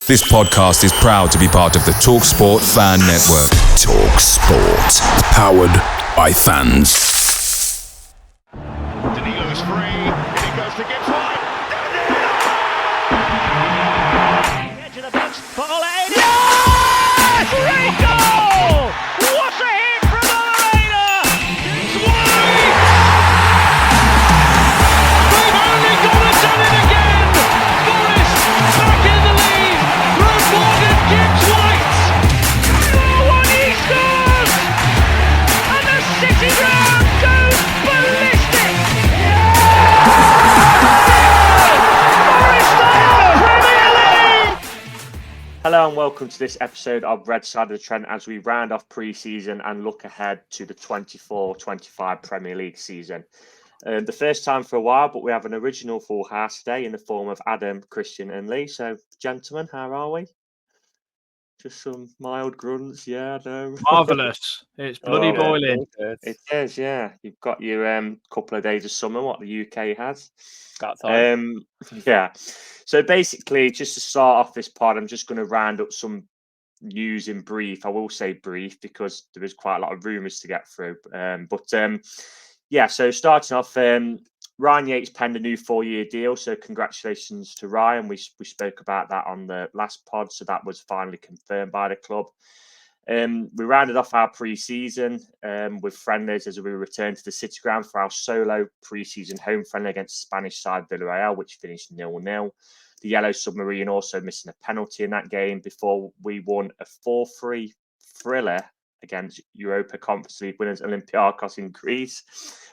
This podcast is proud to be part of the TalkSport Fan Network. TalkSport. Powered by fans. Danilo's free. He goes to Gibbs wide. Edge of the box. Foley. Yes! Great goal! What a hit from Arena! Gibbs wide. They've only gone and done it again. Forest back in the lead. Rewarded Gibbs White. Oh, and he scores! And the City ground goes ballistic. Hello and welcome to this episode of Red Side of the Trent as we round off pre-season and look ahead to the 24-25 Premier League season. The first time for a while, but we have an original full house today in the form of Adam, Christian and Lee. So, gentlemen, how are we? Just some mild grunts, yeah, no. Marvellous. It's bloody boiling. It is, yeah. You've got your couple of days of summer, what the UK has. That time. Yeah. So basically, just to start off this pod, I'm just going to round up some news in brief. I will say brief because there is quite a lot of rumours to get through. Yeah, so starting off, Ryan Yates penned a new 4-year deal. So congratulations to Ryan. We spoke about that on the last pod. So that was finally confirmed by the club. We rounded off our pre-season with friendlies as we returned to the City Ground for our solo pre-season home friendly against Spanish side Villarreal, which finished 0-0. The Yellow Submarine also missing a penalty in that game before we won a 4-3 thriller against Europa Conference League winners Olympiacos in Greece,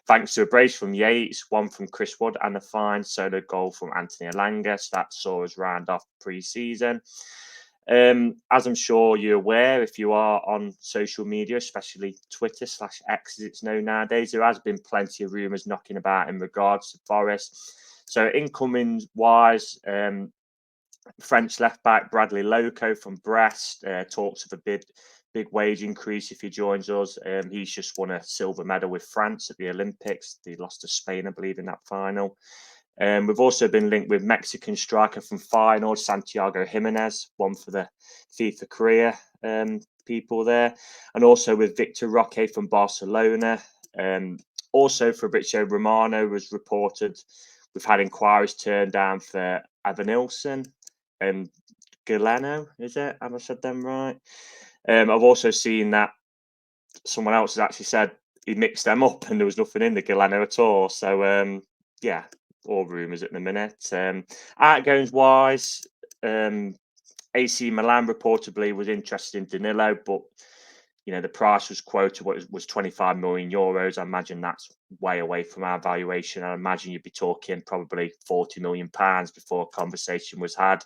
thanks to a brace from Yates, one from Chris Wood, and a fine solo goal from Anthony Elanga. So that saw us round off pre-season. As I'm sure you're aware, if you are on social media, especially Twitter /X as it's known nowadays, there has been plenty of rumours knocking about in regards to Forest. So incoming wise, French left back Bradley Loco from Brest talks of a big wage increase if he joins us. He's just won a silver medal with France at the Olympics. They lost to Spain, I believe, in that final. We've also been linked with Mexican striker from Feyenoord, Santiago Jimenez, one for the FIFA career people there, and also with Victor Roque from Barcelona. Also Fabrizio Romano was reported. We've had inquiries turned down for Evanilson and Galeno, is it? Have I said them right? I've also seen that someone else has actually said he mixed them up and there was nothing in the Galeno at all. So, yeah. All rumours at the minute. Outgoings wise, AC Milan reportedly was interested in Danilo, but the price was quoted was 25 million euros. I imagine that's way away from our valuation. I imagine you'd be talking probably 40 million pounds before a conversation was had.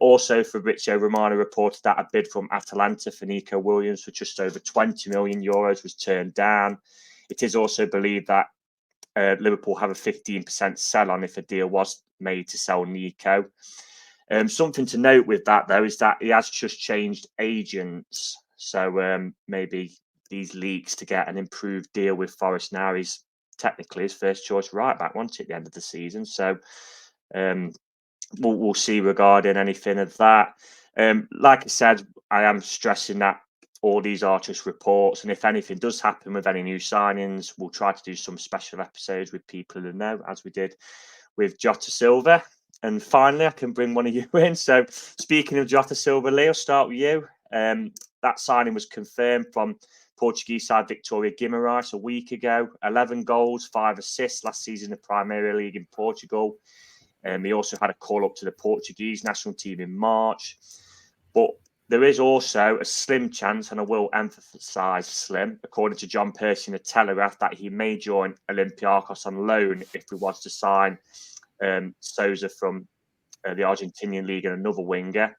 Also, Fabrizio Romano reported that a bid from Atalanta for Nico Williams for just over 20 million euros was turned down. It is also believed that Liverpool have a 15% sell on if a deal was made to sell Nico. Something to note with that, though, is that he has just changed agents. So maybe these leaks to get an improved deal with Forest now. He's technically his first choice right back, wasn't it, at the end of the season? So we'll see regarding anything of that. Like I said, I am stressing that all these are just reports, and if anything does happen with any new signings, we'll try to do some special episodes with people who know, as we did with Jota Silva. And finally, I can bring one of you in. So speaking of Jota Silva, Lee, I'll start with you. That signing was confirmed from Portuguese side Victoria Guimarães a week ago. 11 goals, 5 assists last season in the Premier League in Portugal. He also had a call up to the Portuguese national team in March. But there is also a slim chance, and I will emphasise slim, according to John Percy in the Telegraph, that he may join Olympiacos on loan if we was to sign Sosa from the Argentinian league and another winger.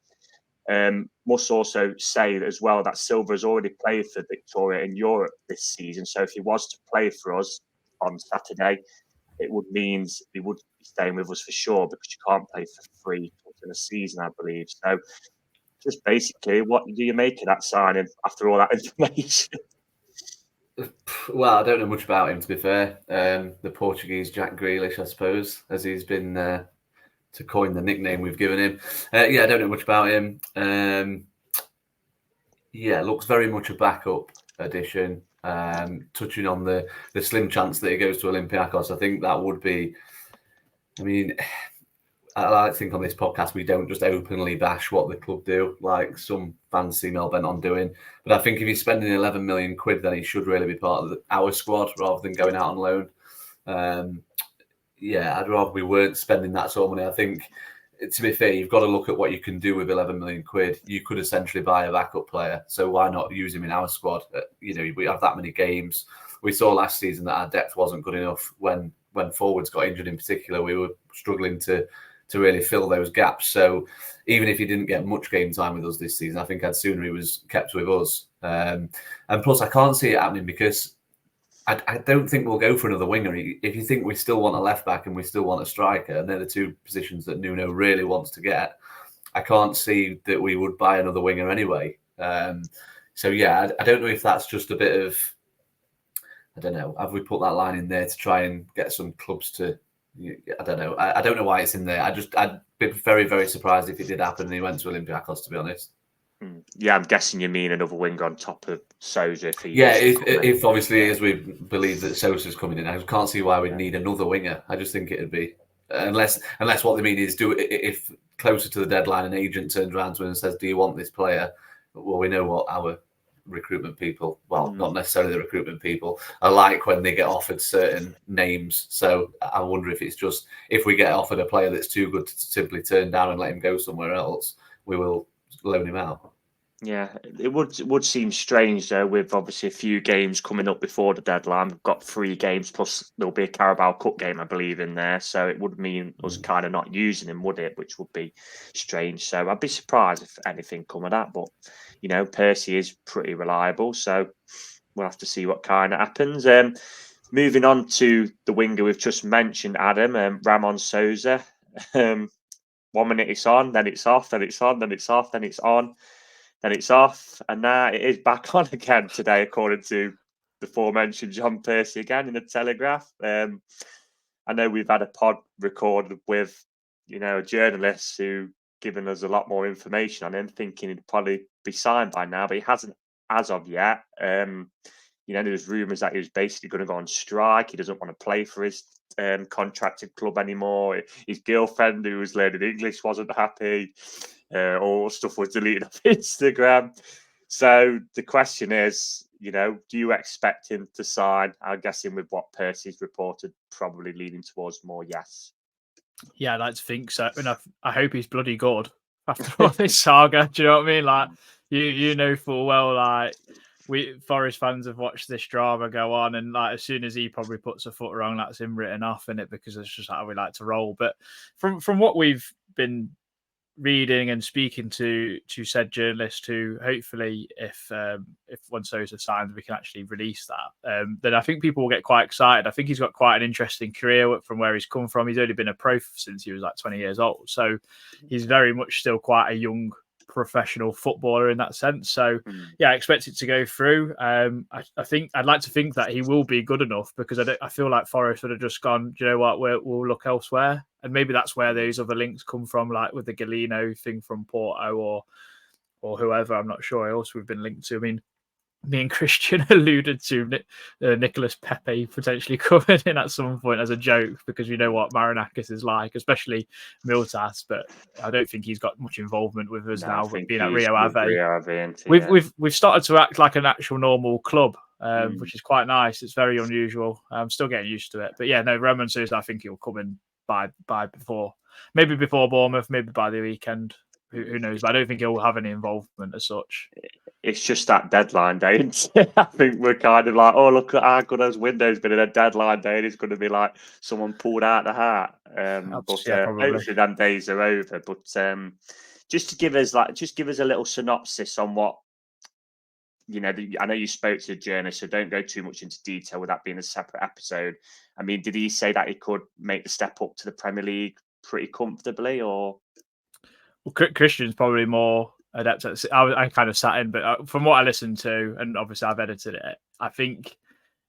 Must also say as well that Silva has already played for Victoria in Europe this season. So if he was to play for us on Saturday, it would mean he would be staying with us for sure, because you can't play for free in a season, I believe. So just basically, what do you make of that signing after all that information? Well, I don't know much about him, to be fair. The Portuguese Jack Grealish, I suppose, as he's been to coin the nickname we've given him. I don't know much about him. Looks very much a backup addition. Touching on the slim chance that he goes to Olympiacos, I think that would be. I mean, I like to think on this podcast we don't just openly bash what the club do, like some fans seem hell bent on doing. But I think if he's spending 11 million quid, then he should really be part of our squad rather than going out on loan. I'd rather we weren't spending that sort of money. I think, to be fair, you've got to look at what you can do with 11 million quid. You could essentially buy a backup player. So why not use him in our squad? We have that many games. We saw last season that our depth wasn't good enough when forwards got injured in particular. We were struggling to really fill those gaps. So even if he didn't get much game time with us this season, I think I'd sooner he was kept with us. And plus, I can't see it happening because I don't think we'll go for another winger. If you think we still want a left back and we still want a striker, and they're the two positions that Nuno really wants to get, I can't see that we would buy another winger anyway. I don't know if that's just a bit of, I don't know, have we put that line in there to try and get some clubs to, I don't know. I don't know why it's in there. I'd be very, very surprised if it did happen and he went to Olympiacos, to be honest. Yeah, I'm guessing you mean another winger on top of Sosa. If obviously as we believe that Sosa's coming in, I can't see why we'd need another winger. I just think it'd be unless what they mean is if closer to the deadline an agent turns around to him and says, "Do you want this player?" Well, we know what our recruitment people, not necessarily the recruitment people, are like when they get offered certain names. So I wonder if it's just if we get offered a player that's too good to simply turn down and let him go somewhere else, we will loan him out. Yeah, it would seem strange though, with obviously a few games coming up before the deadline. We've got 3 games plus there'll be a Carabao Cup game, I believe, in there. So it would mean us kind of not using him, would it? Which would be strange. So I'd be surprised if anything come of that. But Percy is pretty reliable, so we'll have to see what kind of happens. Moving on to the winger we've just mentioned, Adam, Ramon Sosa. 1 minute it's on, then it's off, then it's on, then it's off, then it's on. Then it's off, and now it is back on again today, according to the aforementioned John Percy again in the Telegraph. I know we've had a pod recorded with, a journalist who given us a lot more information on him, thinking he'd probably be signed by now, but he hasn't as of yet. There's rumours that he was basically going to go on strike. He doesn't want to play for his contracted club anymore. His girlfriend, who was learning English, wasn't happy. All stuff was deleted off Instagram. So the question is, do you expect him to sign? I'm guessing with what Percy's reported, probably leaning towards more yes. Yeah, I'd like to think so. And I hope he's bloody good after all this saga. Do you know what I mean? Like, you know full well, like, we Forest fans have watched this drama go on, and like as soon as he probably puts a foot wrong, that's him written off in it, because it's just how we like to roll. But from what we've been reading and speaking to said journalist, who hopefully if once Sosa signs we can actually release that, then I think people will get quite excited. I think he's got quite an interesting career from where he's come from. He's only been a pro since he was like 20 years old, so he's very much still quite a young professional footballer in that sense. So I expect it to go through. I think I'd like to think that he will be good enough, because I feel like Forest would have just gone, do you know what, we'll look elsewhere. And maybe that's where those other links come from, like with the Galeno thing from Porto or whoever. I'm not sure else we've been linked to. I mean, me and Christian alluded to Nicolas Pepe potentially coming in at some point as a joke, because we know what Marinakis is like, especially Miltas, but I don't think he's got much involvement with us now, being at Rio Ave. We've started to act like an actual normal club, which is quite nice. It's very unusual. I'm still getting used to it. But Ramon Sosa, I think he'll come in by before Bournemouth, maybe by the weekend. Who knows? But I don't think he'll have any involvement as such. It's just that deadline day. I think we're kind of like, oh, look at how good those windows been in a deadline day, and it's going to be like someone pulled out the hat. Hopefully them days are over. But just give us a little synopsis on what, I know you spoke to the journalist, so don't go too much into detail with that being a separate episode. I mean, did he say that he could make the step up to the Premier League pretty comfortably, or? Well, Christian's probably more adept at. I kind of sat in, but from what I listened to, and obviously I've edited it, I think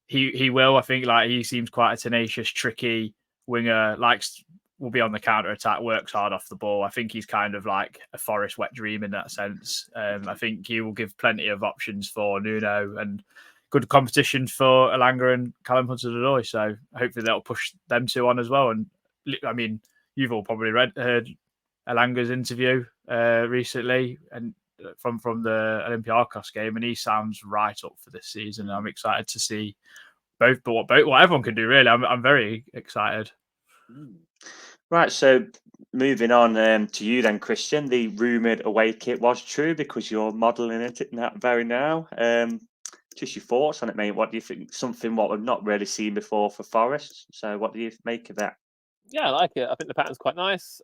he will. I think like he seems quite a tenacious, tricky winger. Likes will be on the counter attack, works hard off the ball. I think he's kind of like a Forest wet dream in that sense. I think he will give plenty of options for Nuno and good competition for Elanga and Callum Hudson-Odoi. So hopefully that'll push them two on as well. And I mean, you've all probably heard Elanga's interview recently and from the Olympiacos game, and he sounds right up for this season. I'm excited to see both what everyone can do. Really, I'm very excited. Right, so moving on to you then, Christian. The rumoured away kit was true because you're modelling it very now. Just your thoughts on it, mate. What do you think? Something what we've not really seen before for Forest. So what do you make of that? Yeah, I like it. I think the pattern's quite nice.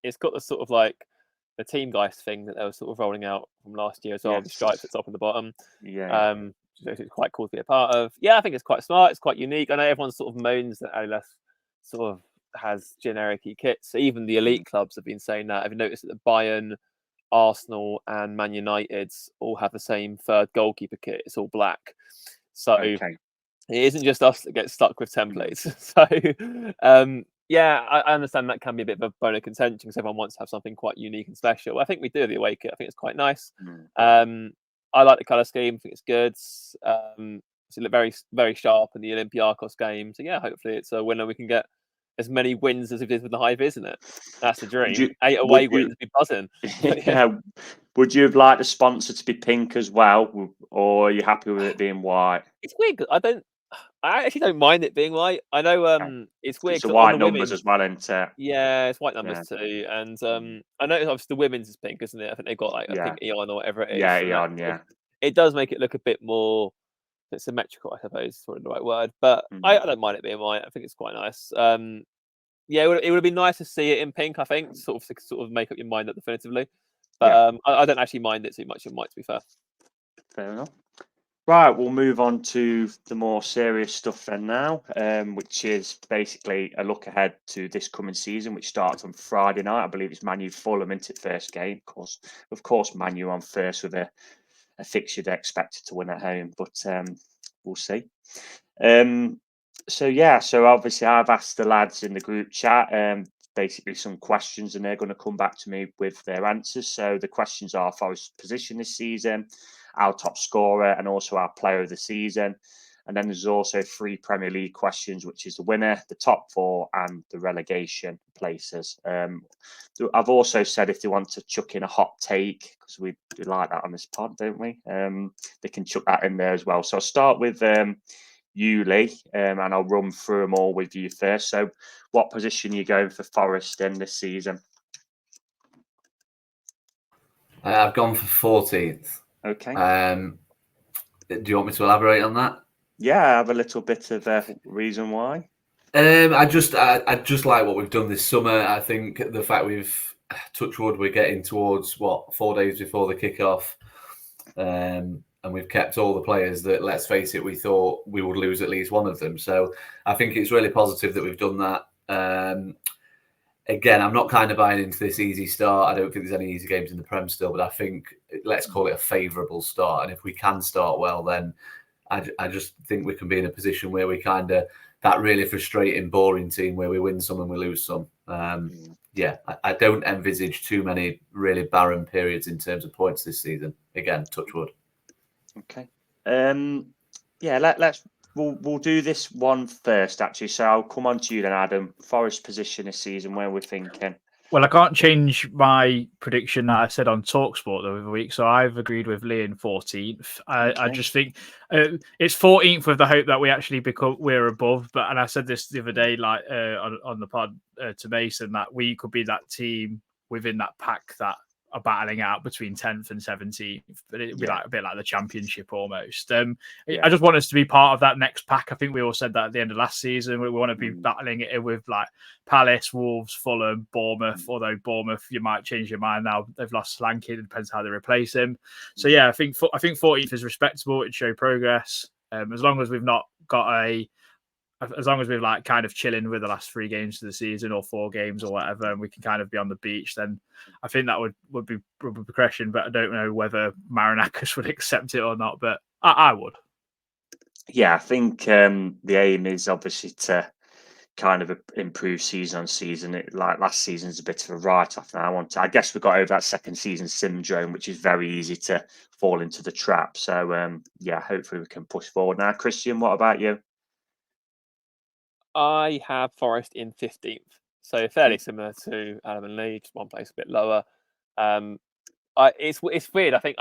It's got the sort of like the team geist thing that they were sort of rolling out from last year as well. The stripes at the top and the bottom. Yeah. So it's quite cool to be a part of. Yeah, I think it's quite smart. It's quite unique. I know everyone sort of moans that Adidas sort of has generic-y kits. Even the elite clubs have been saying that. Have you noticed that the Bayern, Arsenal, and Man United all have the same third goalkeeper kit? It's all black. So it isn't just us that get stuck with templates. So yeah, I understand that can be a bit of a bone of contention because everyone wants to have something quite unique and special. I think we do the away kit. I think it's quite nice. I like the colour scheme. I think it's good. It looked very, very sharp in the Olympiacos game. So yeah, hopefully it's a winner. We can get as many wins as we did with the Hive, isn't it? That's the dream. 8 away wins, be buzzing. Yeah. Would you have liked the sponsor to be pink as well, or are you happy with it being white? It's weird. I actually don't mind it being white. I know it's weird. It's the white numbers as well, isn't it? Yeah, it's white numbers too. And I know obviously the women's is pink, isn't it? I think they've got like a pink Eon or whatever it is. Yeah, Eon, It does make it look a bit more symmetrical, I suppose, is probably the right word. But I don't mind it being white. I think it's quite nice. Yeah, it would have been nice to see it in pink, I think, sort of make up your mind up definitively. But I don't actually mind it too much in white, to be fair. Fair enough. Right, we'll move on to the more serious stuff then now, which is basically a look ahead to this coming season, which starts on Friday night. I believe it's Man U Fulham into first game. Of course, Man U on first with a fixture they're expected to win at home, but we'll see. So obviously I've asked the lads in the group chat basically some questions, and they're going to come back to me with their answers. So the questions are Forest's position this season, our top scorer, and also our player of the season. And then there's also 3 Premier League questions, which is the winner, the top 4, and the relegation places. I've also said if they want to chuck in a hot take, because we like that on this pod, don't we? They can chuck that in there as well. So I'll start with you, Lee, and I'll run through them all with you first. So what position are you going for Forest in this season? I've gone for 14th. Okay. Do you want me to elaborate on that? Yeah, I have a little bit of a reason why. I just like what we've done this summer. I think the fact touch wood, we're getting towards 4 days before the kickoff, and we've kept all the players that, let's face it, we thought we would lose at least one of them. So I think it's really positive that we've done that. Again, I'm not kind of buying into this easy start. I don't think there's any easy games in the Prem still, but I think let's call it a favourable start. And if we can start well, then I just think we can be in a position where we kind of that really frustrating, boring team where we win some and we lose some. I don't envisage too many really barren periods in terms of points this season. Again, touch wood. Okay. We'll do this one first, actually. So I'll come on to you then, Adam. Forest position this season, where we're thinking. Well, I can't change my prediction that I said on TalkSport the other week, so I've agreed with Lee in 14th. I just think it's 14th with the hope that we actually we're above. And I said this the other day, like on the pod to Mason, that we could be that team within that pack that are battling out between 10th and 17th, but it'd be like a bit like the championship almost. I just want us to be part of that next pack. I think we all said that at the end of last season. We want to be battling it with like Palace, Wolves, Fulham, Bournemouth. Although Bournemouth, you might change your mind now. They've lost Solanke. It depends how they replace him. So yeah, I think 14th is respectable. It'd show progress. As long as we've not got as long as we're like kind of chilling with the last 3 games of the season or 4 games or whatever, and we can kind of be on the beach, then I think that would be progression. But I don't know whether Marinakis would accept it or not, but I would. Yeah, I think the aim is obviously to kind of improved season on season. Like last season's a bit of a write-off now. I guess we got over that second season syndrome, which is very easy to fall into the trap. So yeah, hopefully we can push forward now. Christian, what about you? I have Forest in 15th, so fairly similar to Adam and Lee, just one place a bit lower. It's weird. I think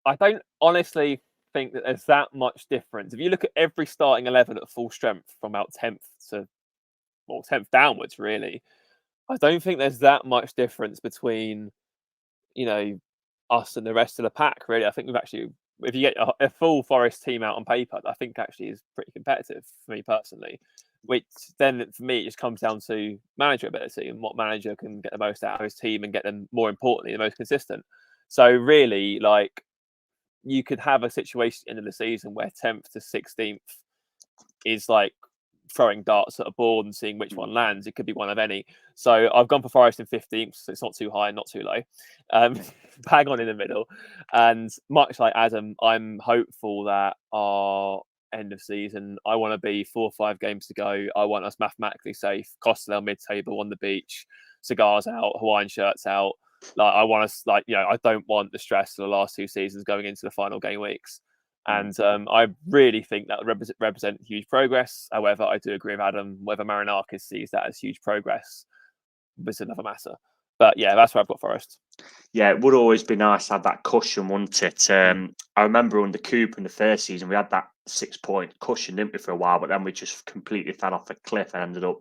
I don't honestly think that there's that much difference. If you look at every starting 11 at full strength from about 10th to 10th downwards, really, I don't think there's that much difference between us and the rest of the pack. Really, I think we've actually, if you get a full Forest team out on paper, I think actually is pretty competitive for me personally. Which then for me it just comes down to manager ability and what manager can get the most out of his team and get them, more importantly, the most consistent. So really, like, you could have a situation at the end of the season where 10th to 16th is like throwing darts at a board and seeing which one lands. It could be one of any. So I've gone for Forest in 15th, so it's not too high, not too low. Bang on in the middle. And much like Adam, I'm hopeful that our end of season, I want to be 4 or 5 games to go. I want us mathematically safe. Costadale mid-table on the beach, cigars out, Hawaiian shirts out. Like, I want us, like, I don't want the stress of the last 2 seasons going into the final game weeks. And I really think that would represent huge progress. However, I do agree with Adam, whether Marinakis sees that as huge progress is another matter. But yeah, that's where I've got Forest. Yeah, it would always be nice to have that cushion, wouldn't it? I remember under Cooper in the first season, we had that 6-point cushion, didn't we, for a while? But then we just completely fell off a cliff and ended up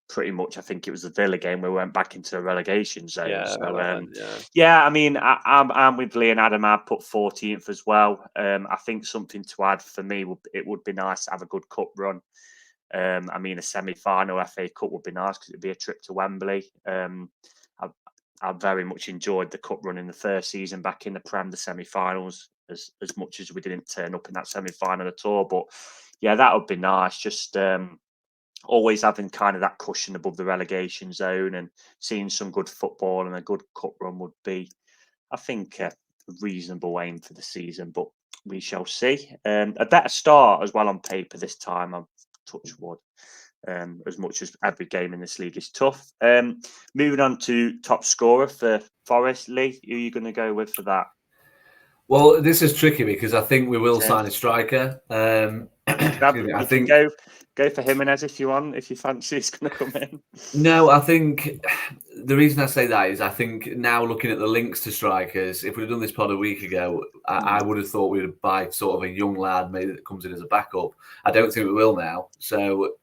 pretty much, I think it was the Villa game where we went back into the relegation zone. Yeah, so, yeah, I mean, I'm with Lee and Adam. I'd put 14th as well. I think something to add for me, it would be nice to have a good cup run. I mean, a semi-final FA Cup would be nice because it'd be a trip to Wembley. I very much enjoyed the cup run in the first season back in the Prem, the semi-finals, as much as we didn't turn up in that semi-final at all. But yeah, that would be nice. Just always having kind of that cushion above the relegation zone and seeing some good football and a good cup run would be, I think, a reasonable aim for the season. But we shall see. A better start as well on paper this time. I've touched wood. As much as every game in this league is tough. Moving on to top scorer for Forest, Lee, who are you going to go with for that? Well, this is tricky because I think we will sign a striker. I think go for Jimenez if you want, if you fancy he's going to come in. No, I think the reason I say that is I think now looking at the links to strikers, if we'd have done this pod a week ago, I would have thought we would buy sort of a young lad maybe that comes in as a backup. I don't think we will now. So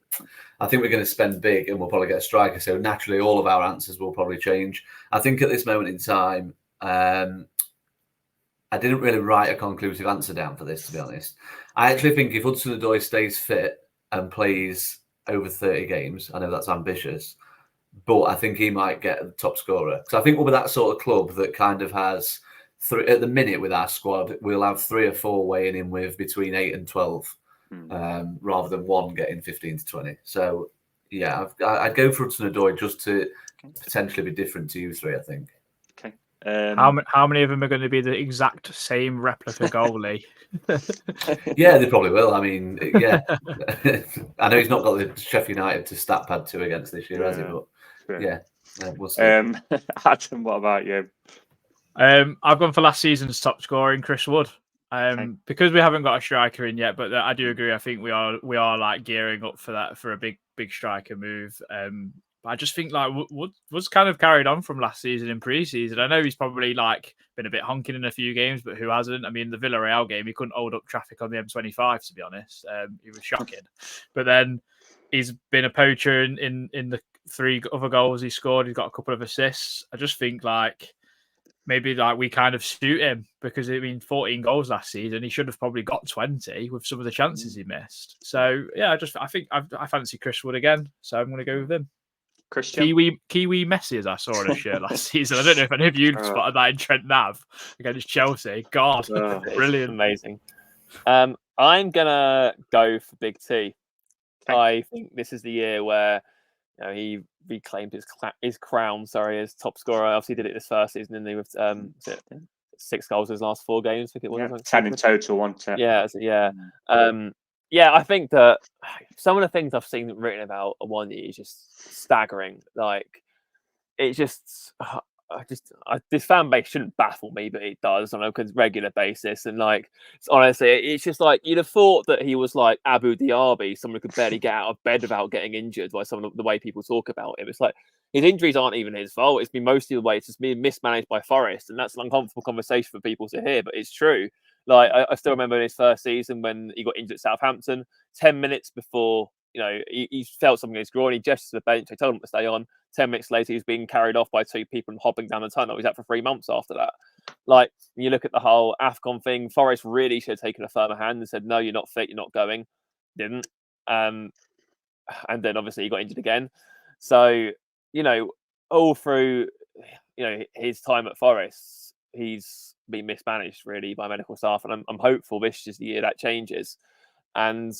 I think we're going to spend big and we'll probably get a striker. So naturally, all of our answers will probably change. I think at this moment in time, I didn't really write a conclusive answer down for this, to be honest. I actually think if Hudson-Odoi stays fit and plays over 30 games, I know that's ambitious, but I think he might get the top scorer. Because I think we'll be that sort of club that kind of has, at the minute with our squad, we'll have 3 or 4 weighing in with between 8 and 12. Rather than one getting 15 to 20. So, yeah, I'd go for Hudson-Odoi just to potentially be different to you 3, I think. Okay. How many of them are going to be the exact same replica goalie? Yeah, they probably will. I mean, yeah. I know he's not got the Sheffield United to stat pad 2 against this year, has he? But yeah, we'll see. Adam, what about you? I've gone for last season's top scorer in Chris Wood. Because we haven't got a striker in yet, but I do agree. I think we are like gearing up for that, for a big striker move. I just think like Wood's kind of carried on from last season in pre-season. I know he's probably like been a bit honking in a few games, but who hasn't? I mean, the Villarreal game, he couldn't hold up traffic on the M25, to be honest. He was shocking. But then he's been a poacher in the 3 other goals he scored. He's got a couple of assists. I just think like, maybe like we kind of suit him because 14 goals last season. He should have probably got 20 with some of the chances he missed. So yeah, I think I fancy Chris Wood again. So I'm going to go with him. Christian? Kiwi Messi, as I saw on his shirt last season. I don't know if any of you spotted that in Trent Nav against Chelsea. God, brilliant, amazing. I'm gonna go for Big T. Okay. I think this is the year where he reclaimed his crown. As top scorer. Obviously, did it this first season, and he with 6 goals in his last 4 games. I think it was 10 in total. 1 10. Yeah. Yeah, I think that some of the things I've seen written about Awoniyi is just staggering. Like, it just, this fan base shouldn't baffle me, but it does on a regular basis. And like, honestly, it's just like you'd have thought that he was like Abu Diaby, someone who could barely get out of bed without getting injured by some of the way people talk about him. It's like his injuries aren't even his fault. It's been mostly the way it's just been mismanaged by Forest, and that's an uncomfortable conversation for people to hear, but it's true. Like, I still remember in his first season when he got injured at Southampton, 10 minutes before, he felt something in his groin, he gestured to the bench, they told him to stay on. 10 minutes later, he's being carried off by two people and hopping down the tunnel. He's out for 3 months after that. Like, when you look at the whole AFCON thing, Forest really should have taken a firmer hand and said, no, you're not fit, you're not going. Didn't. And then obviously he got injured again. So, all through, his time at Forest, he's been mismanaged really by medical staff. And I'm hopeful this is the year that changes. And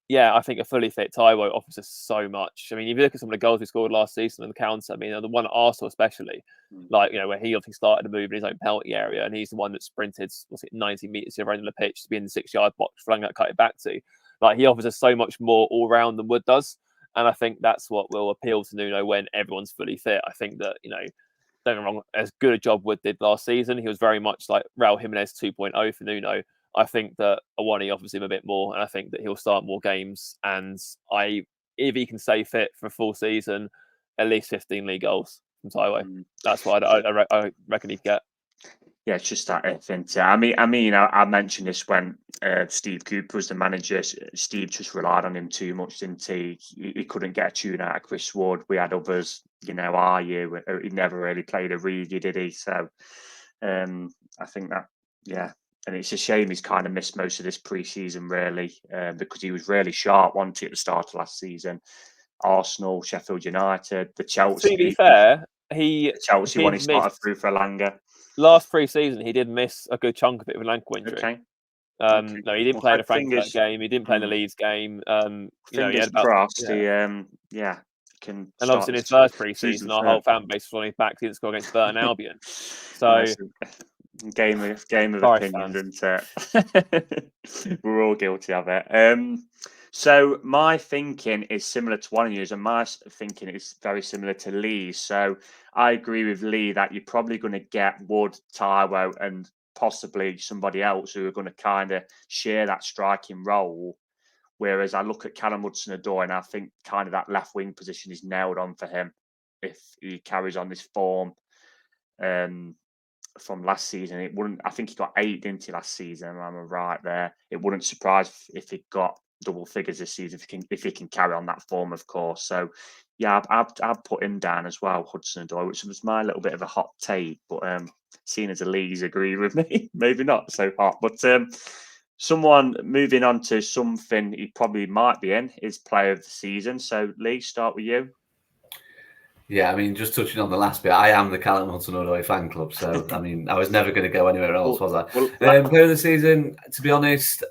yeah, I think a fully fit Taiwo offers us so much. I mean, if you look at some of the goals we scored last season on the counter, I mean, the one at Arsenal especially, like, where he obviously started to move in his own penalty area, and he's the one that sprinted, 90 metres around the pitch to be in the 6-yard box, flung that, cut it back to. Like, he offers us so much more all round than Wood does. And I think that's what will appeal to Nuno when everyone's fully fit. I think that, don't get me wrong, as good a job Wood did last season, he was very much like Raul Jimenez 2.0 for Nuno. I think that Awoniyi offers him a bit more, and I think that he'll start more games. And if he can stay fit for a full season, at least 15 league goals from Taiwo. That's what I reckon he'd get. Yeah, it's just that if, isn't it? I mentioned this when Steve Cooper was the manager. Steve just relied on him too much, didn't he? He couldn't get a tune out of Chris Wood. We had others, he never really played a Origi, did he? So I think that, yeah. And it's a shame he's kind of missed most of this pre-season, really, because he was really sharp, wasn't he, at the start of last season? Arsenal, Sheffield United, the Chelsea. To be fair, the Chelsea one, he's not through for Elanga. Last pre-season, he did miss a good chunk of it with an ankle injury. Okay. No, he didn't play in the Frankfurt game. He didn't play in the Leeds game. Fingers crossed. Can. And obviously, in his first pre-season, our whole fan base was on his back. He didn't score against Burton Albion. So. Game of opinion, isn't it? We're all guilty of it. So my thinking is similar to one of yours, and my thinking is very similar to Lee's. So I agree with Lee that you're probably going to get Wood, Taiwo, and possibly somebody else who are going to kind of share that striking role. Whereas I look at Callum Hudson-Odoi, and I think kind of that left wing position is nailed on for him if he carries on this form. From last season, it wouldn't. I think he got 8, didn't he, last season? I'm right there. It wouldn't surprise if he got double figures this season if he can carry on that form, of course. So, yeah, I'd put him down as well, Hudson-Odoi, which was my little bit of a hot take. But seeing as the leagues agree with me, maybe not so hot. But someone moving on to something he probably might be in is player of the season. So, Lee, start with you. Yeah, I mean, just touching on the last bit, I am the Callum Hudson-Odoi fan club, so I mean, I was never going to go anywhere else, was I? Player of the season, to be honest,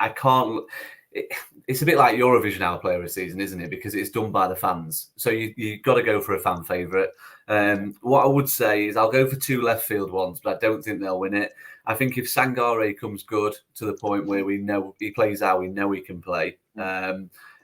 I can't. It's a bit like Eurovision, our player of the season, isn't it? Because it's done by the fans, so you got to go for a fan favourite. What I would say is I'll go for 2 left field ones, but I don't think they'll win it. I think if Sangare comes good to the point where we know he plays how we know he can play,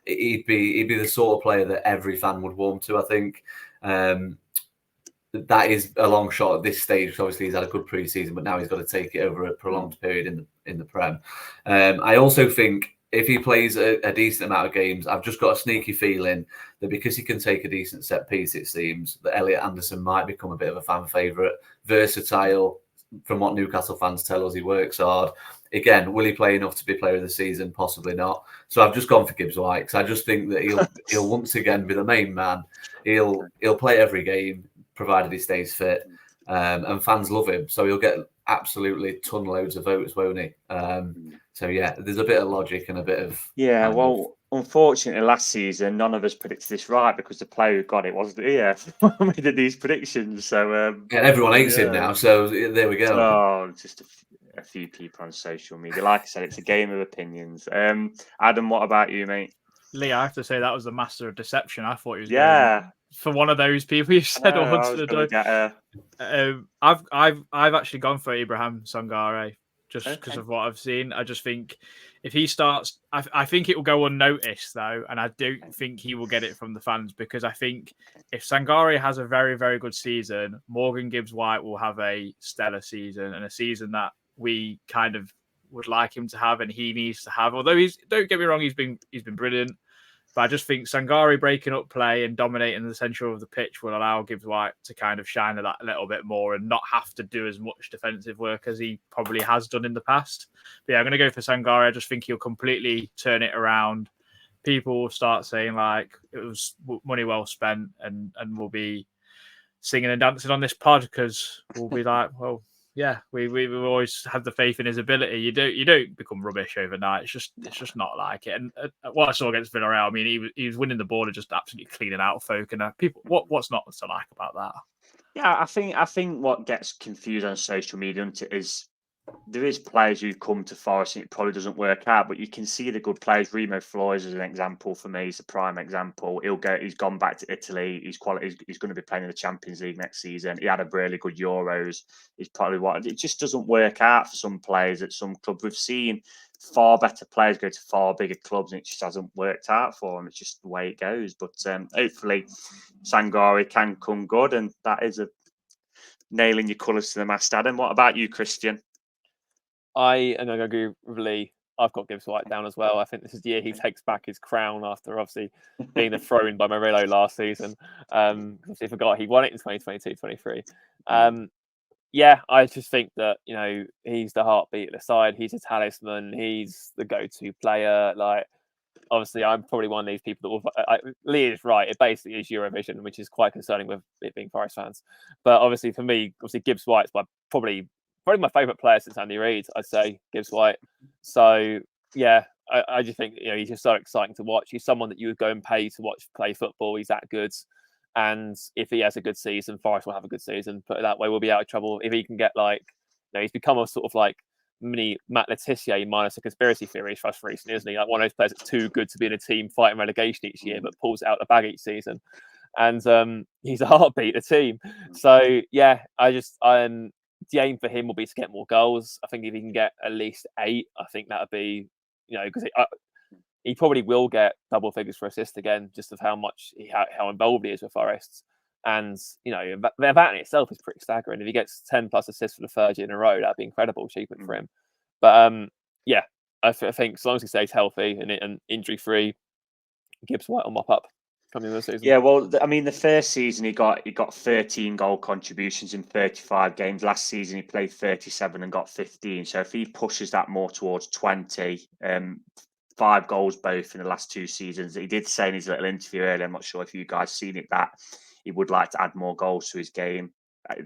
he'd be the sort of player that every fan would warm to. I think. That is a long shot at this stage, because obviously he's had a good pre-season, but now he's got to take it over a prolonged period in the Prem. I also think if he plays a decent amount of games, I've just got a sneaky feeling that because he can take a decent set piece, it seems that Elliot Anderson might become a bit of a fan favourite, versatile. From what Newcastle fans tell us, he works hard. Again, will he play enough to be player of the season? Possibly not. So I've just gone for Gibbs White, because I just think that he'll once again be the main man. He'll play every game, provided he stays fit, and fans love him. So he'll get absolutely ton loads of votes, won't he? So yeah, there's a bit of logic and a bit of unfortunately, last season none of us predicted this right, because the player who got it wasn't here when we did these predictions. So and everyone hates him now. So there we go. Oh, just a few people on social media. Like I said, it's a game of opinions. Adam, what about you, mate? Lee, I have to say that was the master of deception. I thought he was going for one of those people you said. I've actually gone for Ibrahim Sangare just because of what I've seen. I just think if he starts, I think it will go unnoticed though, and I don't think he will get it from the fans, because I think if Sangare has a very, very good season, Morgan Gibbs-White will have a stellar season, and a season that we kind of would like him to have, and he needs to have. Although don't get me wrong, he's been brilliant. But I just think Sangare breaking up play and dominating the centre of the pitch will allow Gibbs-White to kind of shine a little bit more and not have to do as much defensive work as he probably has done in the past. But yeah, I'm going to go for Sangare. I just think he'll completely turn it around. People will start saying like it was money well spent, and we'll be singing and dancing on this pod, because we'll be like, well, yeah, we've always had the faith in his ability. You don't become rubbish overnight. It's just not like it. And what I saw against Villarreal, I mean, he was winning the ball and just absolutely cleaning out folk. And people, what's not to like about that? Yeah, I think what gets confused on social media is there is players who come to Forest and it probably doesn't work out, but you can see the good players. Remo Flores is an example for me. He's a prime example. He's gone back to Italy. He's going to be playing in the Champions League next season. He had a really good Euros. He's probably it just doesn't work out for some players at some clubs. We've seen far better players go to far bigger clubs and it just hasn't worked out for them. It's just the way it goes. But hopefully Sangare can come good, and that is a nailing your colours to the mast, Adam. What about you, Christian? I am going to agree with Lee. I've got Gibbs-White down as well. I think this is the year he takes back his crown after obviously being the throw-in by Murillo last season. Obviously forgot he won it in 2022-23. Yeah, I just think that, you know, he's the heartbeat of the side. He's a talisman. He's the go-to player. Like, obviously, I'm probably one of these people that will... Lee is right. It basically is Eurovision, which is quite concerning with it being Forest fans. But obviously, for me, Gibbs-White's probably my favourite player since Andy Reid, I'd say, Gibbs-White. So, yeah, I just think, you know, he's just so exciting to watch. He's someone that you would go and pay to watch play football. He's that good. And if he has a good season, Forest will have a good season. Put it that way, we'll be out of trouble. If he can get, like, you know, he's become a sort of like mini Matt Letizia minus a conspiracy theory for us recently, isn't he? Like one of those players that's too good to be in a team fighting relegation each year, but pulls it out the bag each season. And he's a heartbeat of the team. So, yeah, the aim for him will be to get more goals. I think if he can get at least 8, I think that would be, you know, because he probably will get double figures for assists again, just of how much how involved he is with Forest. And, you know, that in itself is pretty staggering. If he gets 10 plus assists for the third year in a row, that'd be incredible achievement for him. But yeah, I think as long as he stays healthy and injury free, Gibbs-White will mop up coming this season. Yeah, well, I mean, the first season he got 13 goal contributions in 35 games. Last season he played 37 and got 15. So if he pushes that more towards 20, 5 goals both in the last 2 seasons. He did say in his little interview earlier, I'm not sure if you guys seen it, that he would like to add more goals to his game.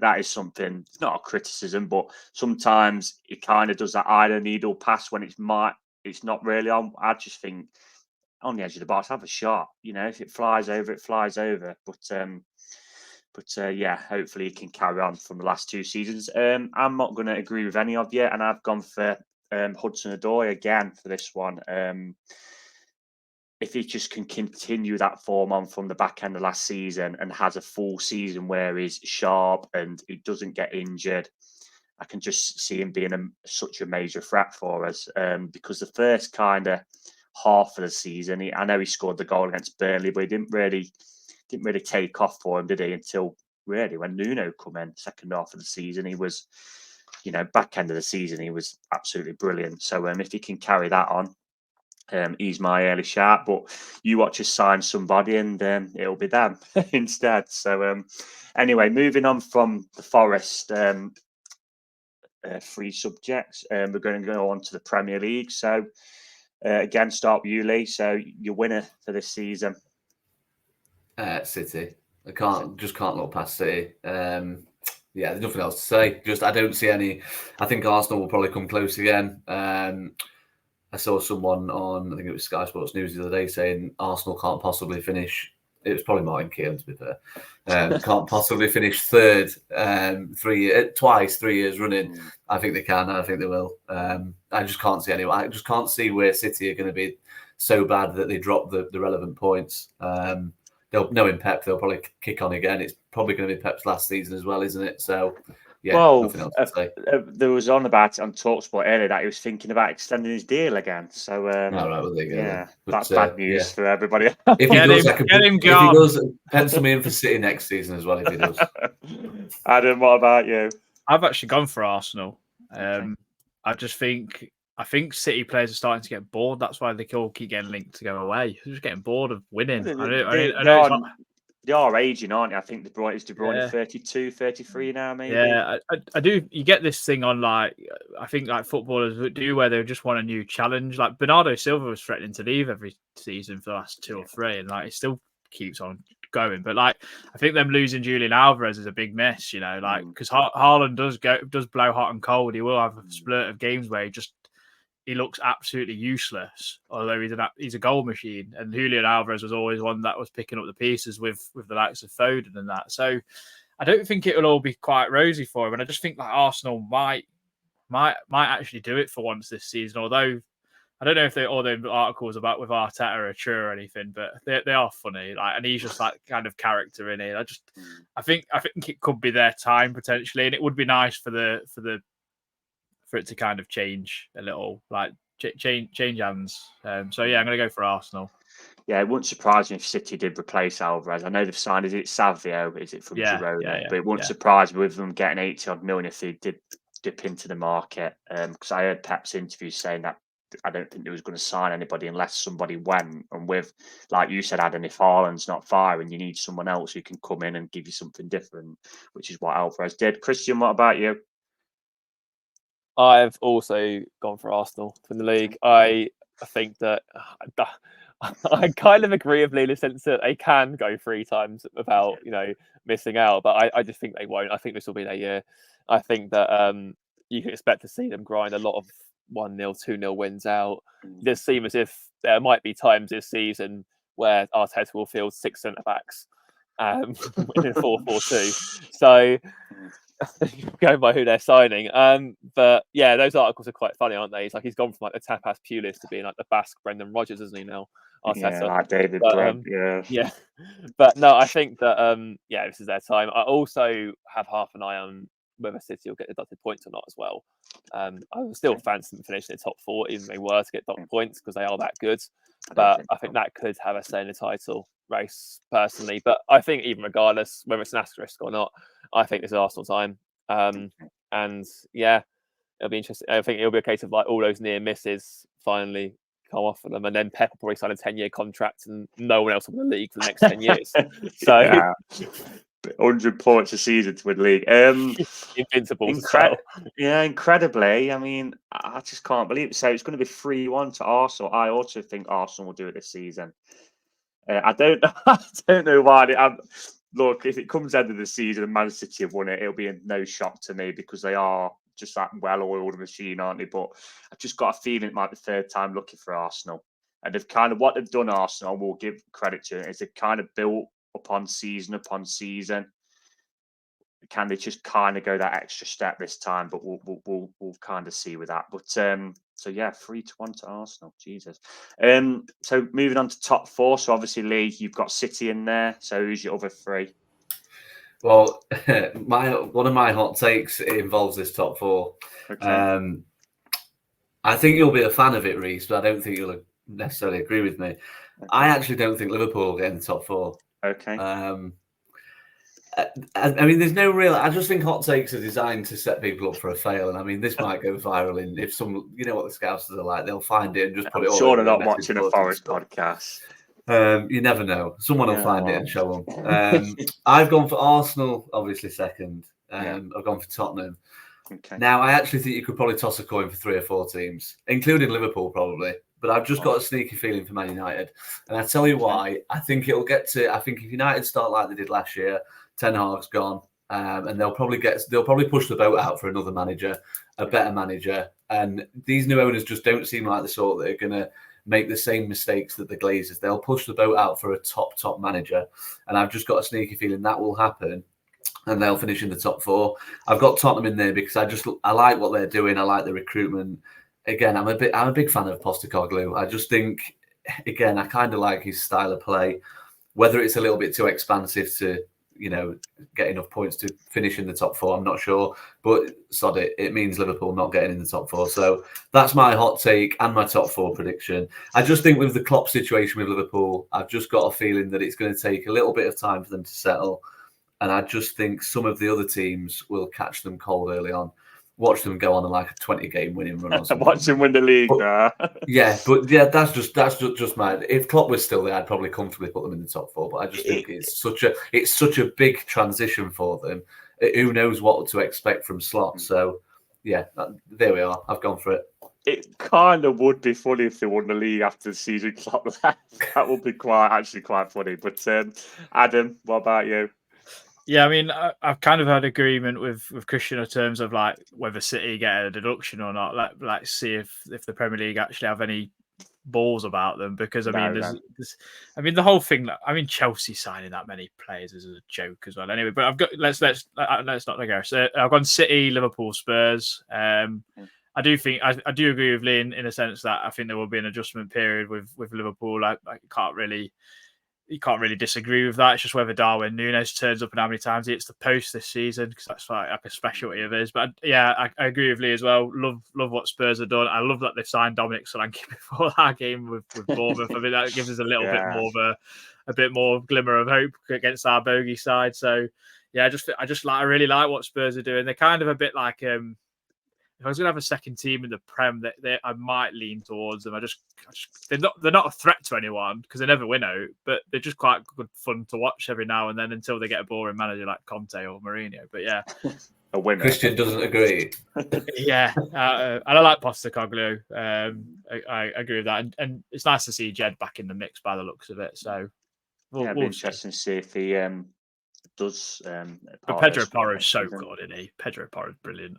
That is something, it's not a criticism, but sometimes he kind of does that either needle pass when it's not really on. I just think on the edge of the box, have a shot. You know, if it flies over, it flies over. But yeah, hopefully he can carry on from the last 2 seasons. I'm not going to agree with any of you, and I've gone for Hudson-Odoi again for this one. If he just can continue that form on from the back end of last season and has a full season where he's sharp and he doesn't get injured, I can just see him being such a major threat for us. Because the first kind of half of the season, I know he scored the goal against Burnley, but he didn't really take off for him, did he? Until really when Nuno come in, second half of the season, he was, you know, back end of the season, he was absolutely brilliant. So if he can carry that on, he's my early shout. But you watch us sign somebody and it'll be them instead. So anyway, moving on from the Forest 3 subjects, we're going to go on to the Premier League. So again, start with you, Lee. So your winner for this season? City. I can't look past City. Yeah, there's nothing else to say. I don't see any. I think Arsenal will probably come close again. I saw someone on, I think it was Sky Sports News the other day, saying Arsenal can't possibly finish. It was probably Martin Keown, to be fair. Can't possibly finish third 3 years running. I think they can. I think they will. I just can't see anyone. I just can't see where City are going to be so bad that they drop the relevant points. Knowing Pep, they'll probably kick on again. It's probably going to be Pep's last season as well, isn't it? So, yeah, Well, nothing else to say. there was on about it on TalkSport earlier that he was thinking about extending his deal again. So, All right, well, there you go. yeah, But, that's bad news for everybody. If he Get does, him- I could get him if he gone. does, pencil me in for City next season as well. If he does, Adam, what about you? I've actually gone for Arsenal. Okay. I think City players are starting to get bored. That's why they all keep getting linked to go away. They're just getting bored of winning. They, I know they it's not- are aging, aren't they? I think De Bruyne Yeah. 32, 33 now, maybe. Yeah, I do. You get this thing on I think footballers do where they just want a new challenge. Like Bernardo Silva was threatening to leave every season for the last 2 or 3, and it still keeps on going. But I think them losing Julian Alvarez is a big miss. Because Haaland does blow hot and cold. He will have a splurt of games where he looks absolutely useless, although he's a goal machine. And Julian Alvarez was always one that was picking up the pieces with the likes of Foden and that. So I don't think it will all be quite rosy for him. And I just think that Arsenal might actually do it for once this season. Although I don't know if all the articles about with Arteta are true or anything, but they are funny. And he's just kind of character in it. I think it could be their time potentially, and it would be nice for it to kind of change a little, change hands. So yeah, I'm going to go for Arsenal. Yeah, it wouldn't surprise me if City did replace Alvarez. I know they've signed, is it Savio? Is it from Girona? Yeah, but it wouldn't surprise me with them getting 80 odd million if they did dip into the market. Because I heard Pep's interview saying that I don't think they was going to sign anybody unless somebody went. And with, like you said, Adam, if Haaland's not firing, you need someone else who can come in and give you something different, which is what Alvarez did. Christian, what about you? I've also gone for Arsenal to win the league. I think that I kind of agree with Lee in the sense that they can go 3 times without, missing out. But I just think they won't. I think this will be their year. I think that you can expect to see them grind a lot of 1-0, 2-0 wins out. It does seem as if there might be times this season where Arteta will field 6 centre-backs in a 4-4-2. So going by who they're signing. But yeah, those articles are quite funny, aren't they? It's he's gone from the tapas Pulis to being the Basque Brendan Rodgers, isn't he now? Arteta. Yeah, like David Brent, yeah. But no, I think that this is their time. I also have half an eye on whether City will get deducted points or not as well. I would still fancy them finishing in the top 4, even if they were to get deducted points because they are that good. But I think that could have a say in the title race personally. But I think even regardless, whether it's an asterisk or not, I think this is Arsenal time. And yeah, it'll be interesting. I think it'll be a case of all those near misses finally come off of them, and then Pep will probably sign a 10-year contract, and no one else will win the league for the next 10 years. So 100 points a season to win the league. Invincible. Yeah, incredibly. I mean, I just can't believe it. So it's going to be 3-1 to Arsenal. I also think Arsenal will do it this season. I don't know why. Look, if it comes end of the season and Man City have won it, it'll be no shock to me because they are just that well-oiled machine, aren't they? But I've just got a feeling it might be 3rd time lucky for Arsenal. And they've kind of, what they've done, Arsenal, will give credit to it, is they've kind of built upon season. Can they just kind of go that extra step this time? But we'll kind of see with that. But so yeah, 3-1 to Arsenal. Jesus. So moving on to top 4. So obviously, Lee, you've got City in there. So who's your other 3? Well, one of my hot takes involves this top 4. Okay. I think you'll be a fan of it, Reese, but I don't think you'll necessarily agree with me. Okay. I actually don't think Liverpool will get in the top 4. Okay. I mean, there's no real. I just think hot takes are designed to set people up for a fail, and I mean, this might go viral. If some, what the Scousers are like, they'll find it and just put it all. Sure, they're not watching a Forest podcast. You never know. Someone will find it and show them. I've gone for Arsenal, obviously second. I've gone for Tottenham. Okay. Now, I actually think you could probably toss a coin for 3 or 4 teams, including Liverpool, probably. But I've just got a sneaky feeling for Man United, and I tell you why. I think it'll get to. I think if United start like they did last year. Ten Hag's gone, and they'll probably push the boat out for another manager, a better manager. And these new owners just don't seem like the sort that are going to make the same mistakes that the Glazers. They'll push the boat out for a top manager, and I've just got a sneaky feeling that will happen, and they'll finish in the top 4. I've got Tottenham in there because I like what they're doing. I like the recruitment. Again, I'm a big fan of Postecoglou. I just think, again, I kind of like his style of play. Whether it's a little bit too expansive to get enough points to finish in the top 4. I'm not sure, but sod it. It means Liverpool not getting in the top 4. So that's my hot take and my top 4 prediction. I just think with the Klopp situation with Liverpool, I've just got a feeling that it's going to take a little bit of time for them to settle. And I just think some of the other teams will catch them cold early on. Watch them go on like a 20-game winning run or something. Watch them win the league. That's just my. If Klopp was still there, I'd probably comfortably put them in the top 4. But I just think it's such a big transition for them. Who knows what to expect from Slot? So there we are. I've gone for it. It kind of would be funny if they won the league after the season Klopp left. That would be quite funny. But Adam, what about you? Yeah, I mean, I've kind of had agreement with Christian in terms of like whether City get a deduction or not. Like see if the Premier League actually have any balls about them, because there's the whole thing. I mean, Chelsea signing that many players is a joke as well. Anyway, but I've got let's not go. So I've gone City, Liverpool, Spurs. I do think I do agree with Lee in a sense that I think there will be an adjustment period with Liverpool. I you can't really disagree with that. It's just whether Darwin Núñez turns up and how many times he hits the post this season, because that's like a specialty of his. But I agree with Lee as well. Love what Spurs have done. I love that they've signed Dominic Solanke before that game with Bournemouth. I mean, that gives us a little bit more of a bit more glimmer of hope against our bogey side. So I really like what Spurs are doing. They're kind of a bit like if I was going to have a second team in the Prem, I might lean towards them. They're not a threat to anyone because they never win out, but they're just quite good fun to watch every now and then until they get a boring manager like Conte or Mourinho. But yeah, a winner. Christian doesn't agree. Yeah, and I like Postecoglou. I agree with that, and it's nice to see Jed back in the mix by the looks of it. So it'll be interesting to see if he does. But Pedro Porro is so good, isn't he? Pedro Porro is brilliant.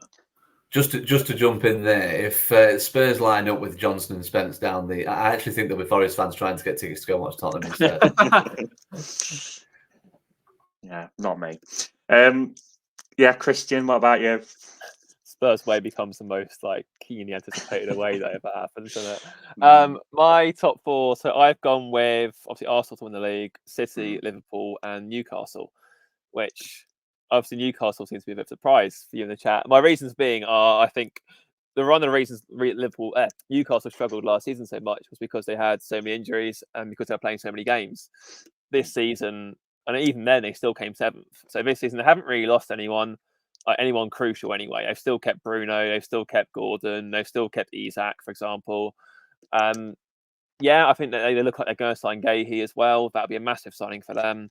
Just to jump in there, if Spurs line up with Johnson and Spence down I actually think there'll be Forest fans trying to get tickets to go and watch Tottenham instead. Yeah, not me. Christian, what about you? Spurs way becomes the most keenly anticipated away that ever happens, doesn't it? My top 4. So I've gone with obviously Arsenal to win the league, City, Liverpool, and Newcastle, which. Obviously, Newcastle seems to be a bit of a surprise for you in the chat. My reasons being are, I think, one of the reasons Newcastle struggled last season so much was because they had so many injuries and because they were playing so many games. This season, and even then, they still came 7th. So this season, they haven't really lost anyone crucial anyway. They've still kept Bruno, they've still kept Gordon, they've still kept Isak, for example. I think that they look like they're going to sign Gahey as well. That'll be a massive signing for them.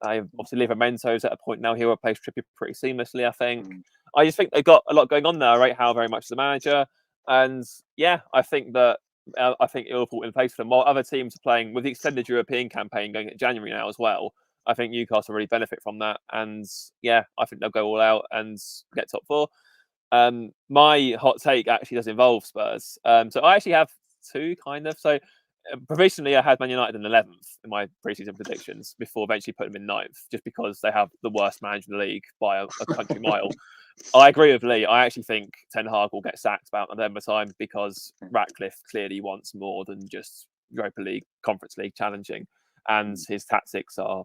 Obviously, Livermento's at a point now. He'll replace Trippier pretty seamlessly, I think. I just think they've got a lot going on there. I rate Howe very much as a manager. And I think that Liverpool in place for them. While other teams are playing with the extended European campaign going at January now as well, I think Newcastle really benefit from that. And I think they'll go all out and get top 4. My hot take actually does involve Spurs. So I actually have 2 kind of. So provisionally, I had Man United in 11th in my pre-season predictions before eventually putting them in 9th, just because they have the worst manager in the league by a country mile. I agree with Lee. I actually think Ten Hag will get sacked about November time because Ratcliffe clearly wants more than just Europa League, Conference League challenging, and his tactics are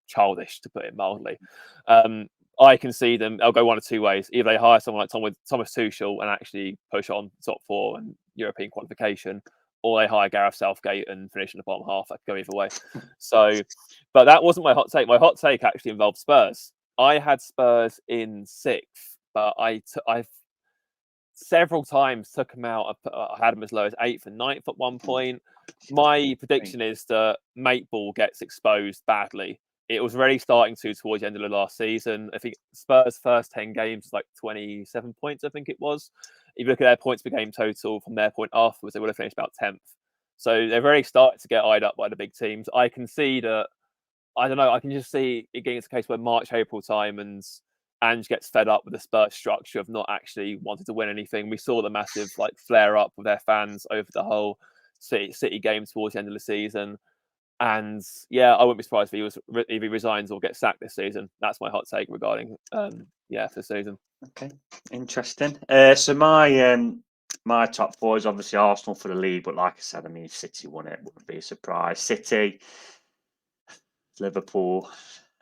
childish, to put it mildly. I can see them. I'll go one of 2 ways. Either they hire someone like Thomas Tuchel and actually push on top 4 and European qualification, or they hire Gareth Southgate and finish in the bottom half. I could go either way. So, but that wasn't my hot take. My hot take actually involved Spurs. I had Spurs in 6th, but I've several times took them out. I had them as low as 8th and 9th at one point. My prediction is that Mateball gets exposed badly. It was really starting towards the end of the last season. I think Spurs' first 10 games was 27 points, I think it was. If you look at their points per game total from their point afterwards, they would have finished about 10th. So they've already started to get eyed up by the big teams. I can see that, I don't know, I can just see it getting to a case where March, April time and Ange gets fed up with the Spurs structure of not actually wanting to win anything. We saw the massive flare up with their fans over the whole City game towards the end of the season. And I wouldn't be surprised if he resigns or gets sacked this season. That's my hot take regarding for the season. Okay, interesting. So my top 4 is obviously Arsenal for the league, but like I said, I mean, if City won it, wouldn't be a surprise. City, Liverpool,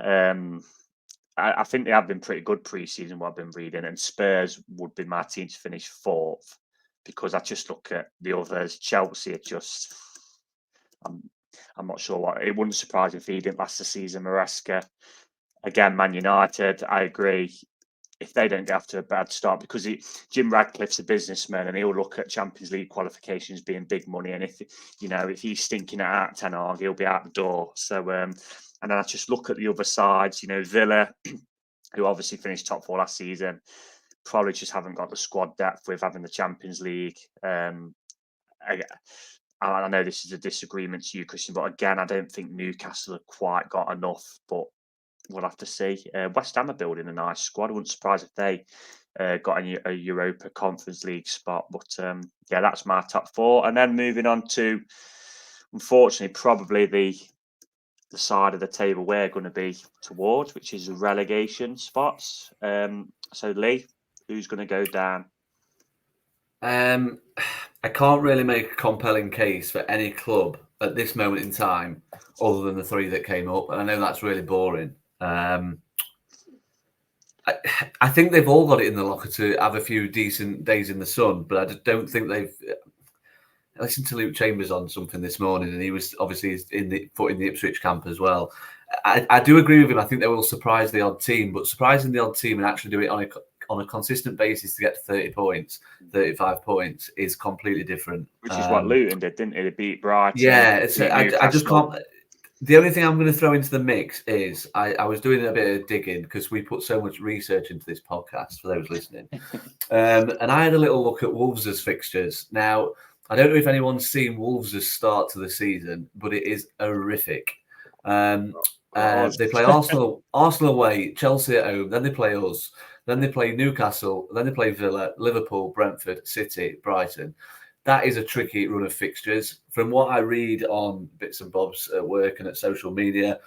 I think they have been pretty good pre-season, what I've been reading, and Spurs would be my team to finish fourth, because I just look at the others. Chelsea are just, I'm not sure what, it wouldn't surprise me if he didn't last the season. Maresca, again, Man United, I agree. If they don't get off to a bad start, because Jim Radcliffe's a businessman and he'll look at Champions League qualifications being big money, and if he's stinking at Ten Hag, he'll be out the door. So and then I just look at the other sides, Villa, who obviously finished top four last season, probably just haven't got the squad depth with having the Champions League. I know this is a disagreement to you, Christian, but again, I don't think Newcastle have quite got enough, but we'll have to see. West Ham are building a nice squad. I wouldn't surprise if they got a Europa Conference League spot. But yeah, that's my top four. And then moving on to, unfortunately, probably the side of the table we're going to be towards, which is the relegation spots. So Lee, who's going to go down? I can't really make a compelling case for any club at this moment in time, other than the three that came up. And I know that's really boring. I think they've all got it in the locker to have a few decent days in the sun, but I just don't think they've. I listened to Luke Chambers on something this morning, and he was obviously in the Ipswich camp as well. I do agree with him. I think they will surprise the odd team, but surprising the odd team and actually do it on a consistent basis to get to 30 points, 35 points is completely different. Which is what Luton did, didn't it? They beat Brighton. Yeah, I just can't. The only thing I'm going to throw into the mix is I was doing a bit of digging because we put so much research into this podcast for those listening. And I had a little look at Wolves' fixtures. Now, I don't know if anyone's seen Wolves' start to the season, but it is horrific. They play Arsenal away, Chelsea at home, then they play us, then they play Newcastle, then they play Villa, Liverpool, Brentford, City, Brighton. That is a tricky run of fixtures. From what I read on bits and bobs at work and at social media,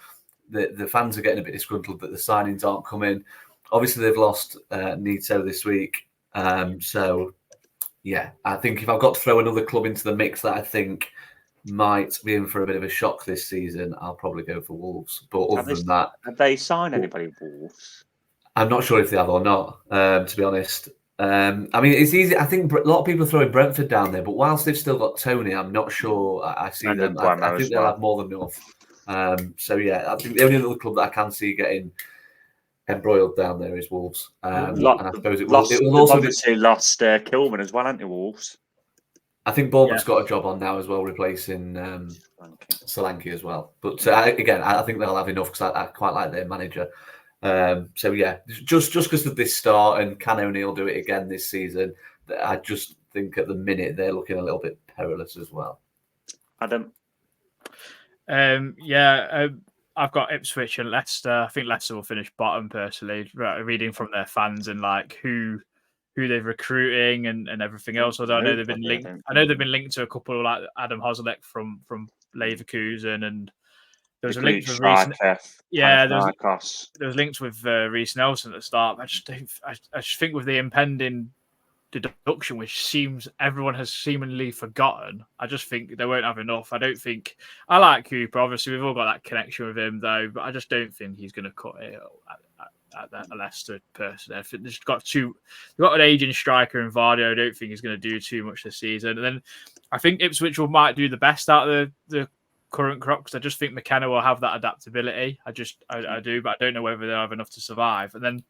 the fans are getting a bit disgruntled that the signings aren't coming. Obviously, they've lost Nito this week. So, yeah, I think if I've got to throw another club into the mix that I think might be in for a bit of a shock this season, I'll probably go for Wolves. But other than that... Have they signed anybody, Wolves? I'm not sure if they have or not, to be honest. I mean, it's easy. I think a lot of people are throwing Brentford down there, but whilst they've still got Tony, I'm not sure I see them. I think they'll have more than enough. So, yeah, I think the only other club that I can see getting embroiled down there is Wolves. And I suppose it will also obviously lost Kilman as well, haven't they, Wolves? I think Bournemouth's got a job on now as well, replacing Solanke as well. But again, I think they'll have enough because I quite like their manager. So yeah, just because of this start, and can O'Neill do it again this season? I just think at the minute they're looking a little bit perilous as well. Adam, I've got Ipswich and Leicester. I think Leicester will finish bottom personally. Reading from their fans and like who they're recruiting and everything else. Although I know they've been linked. I know they've been linked to a couple like Adam Hosselek from Leverkusen, and there was a link with Reece. Yeah, there was links with Reece Nelson at the start. I just think with the impending deduction, which seems everyone has seemingly forgotten, I just think they won't have enough. I don't think I like Cooper. Obviously, we've all got that connection with him, though. But I just don't think he's going to cut it at Leicester person. I think they've got an aging striker in Vardy. I don't think he's going to do too much this season. And then I think Ipswich might do the best out of the current crop, because I just think McKenna will have that adaptability. I do, but I don't know whether they'll have enough to survive. And then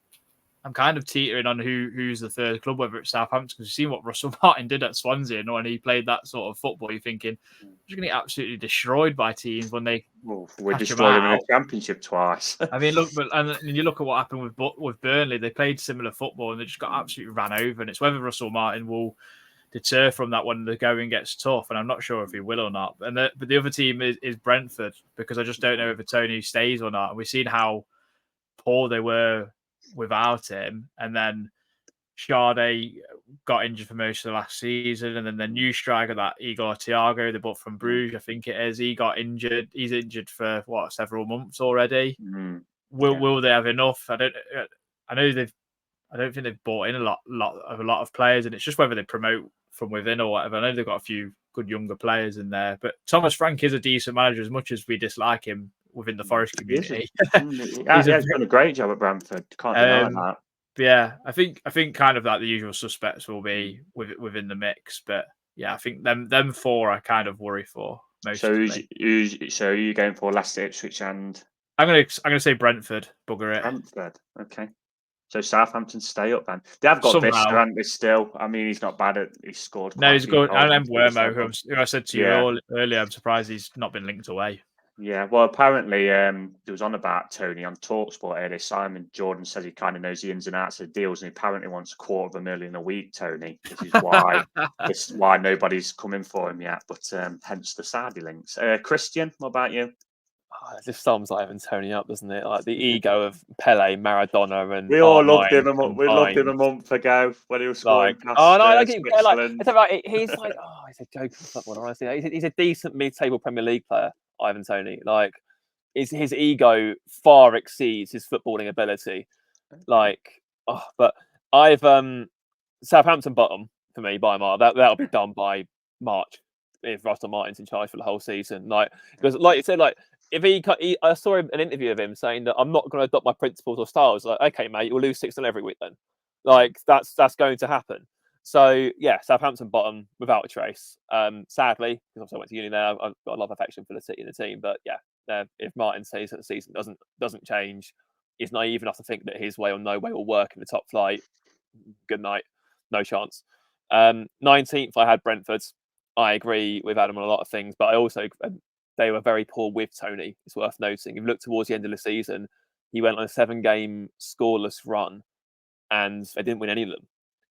I'm kind of teetering on who's the third club, whether it's Southampton, because you've seen what Russell Martin did at Swansea, and when he played that sort of football, you're thinking you're going to get absolutely destroyed by teams when they we destroyed them in the Championship twice. I mean, look, and you look at what happened with Burnley. They played similar football and they just got absolutely ran over. And it's whether Russell Martin will deter from that when the going gets tough, and I'm not sure if he will or not. But the other team is Brentford, because I just don't know if Tony stays or not. And we've seen how poor they were without him, and then Sade got injured for most of the last season, and then the new striker, that Igor Thiago, they bought from Bruges, I think it is, he got injured. He's injured for several months already. Will they have enough? I don't think they've bought in a lot of players, and it's just whether they promote from within or whatever. I know they've got a few good younger players in there, but Thomas Frank is a decent manager. As much as we dislike him, within the Forest community. He's done a great job at Brentford. Can't deny that. But yeah, I think kind of like the usual suspects will be within the mix. But yeah, I think them four I kind of worry for most. So are you going for Leicester, Ipswich, and I'm gonna say Brentford. Bugger it. Brentford. Okay. So Southampton stay up then. They have got Somehow. Vista, haven't they, still? I mean, he's not bad he's scored. No, he's good. I remember Wermo, goals. who I said to you earlier. I'm surprised he's not been linked away. Yeah, well, apparently there was on about Tony on TalkSport earlier. Simon Jordan says he kind of knows the ins and outs of deals, and he apparently wants $250,000 a week, Tony. This is why nobody's coming for him yet. But hence the Saudi links. Christian, what about you? It just sums Ivan Tony up, doesn't it? Like the ego of Pele, Maradona, and we all loved him. We loved him a month ago when he was scoring past it's about he's like, he's a joking footballer. Honestly, he's a decent mid-table Premier League player, Ivan Tony. Like, his ego far exceeds his footballing ability. Like, but I've Southampton bottom for me by March. That'll be done by March if Russell Martin's in charge for the whole season. Like, because like you said, like. I saw an interview of him saying that I'm not going to adopt my principles or styles. Like, okay, mate, you'll lose 6-0 every week then. Like, that's going to happen. So yeah, Southampton bottom without a trace. Sadly, because I went to uni there, I've got a lot of affection for the city and the team. But yeah, if Martin says that the season doesn't change, he's naive enough to think that his way or no way will work in the top flight. Good night, no chance. 19th, I had Brentford. I agree with Adam on a lot of things, but I also. They were very poor with Tony. It's worth noting. If you look towards the end of the season, he went on a 7-game scoreless run, and they didn't win any of them.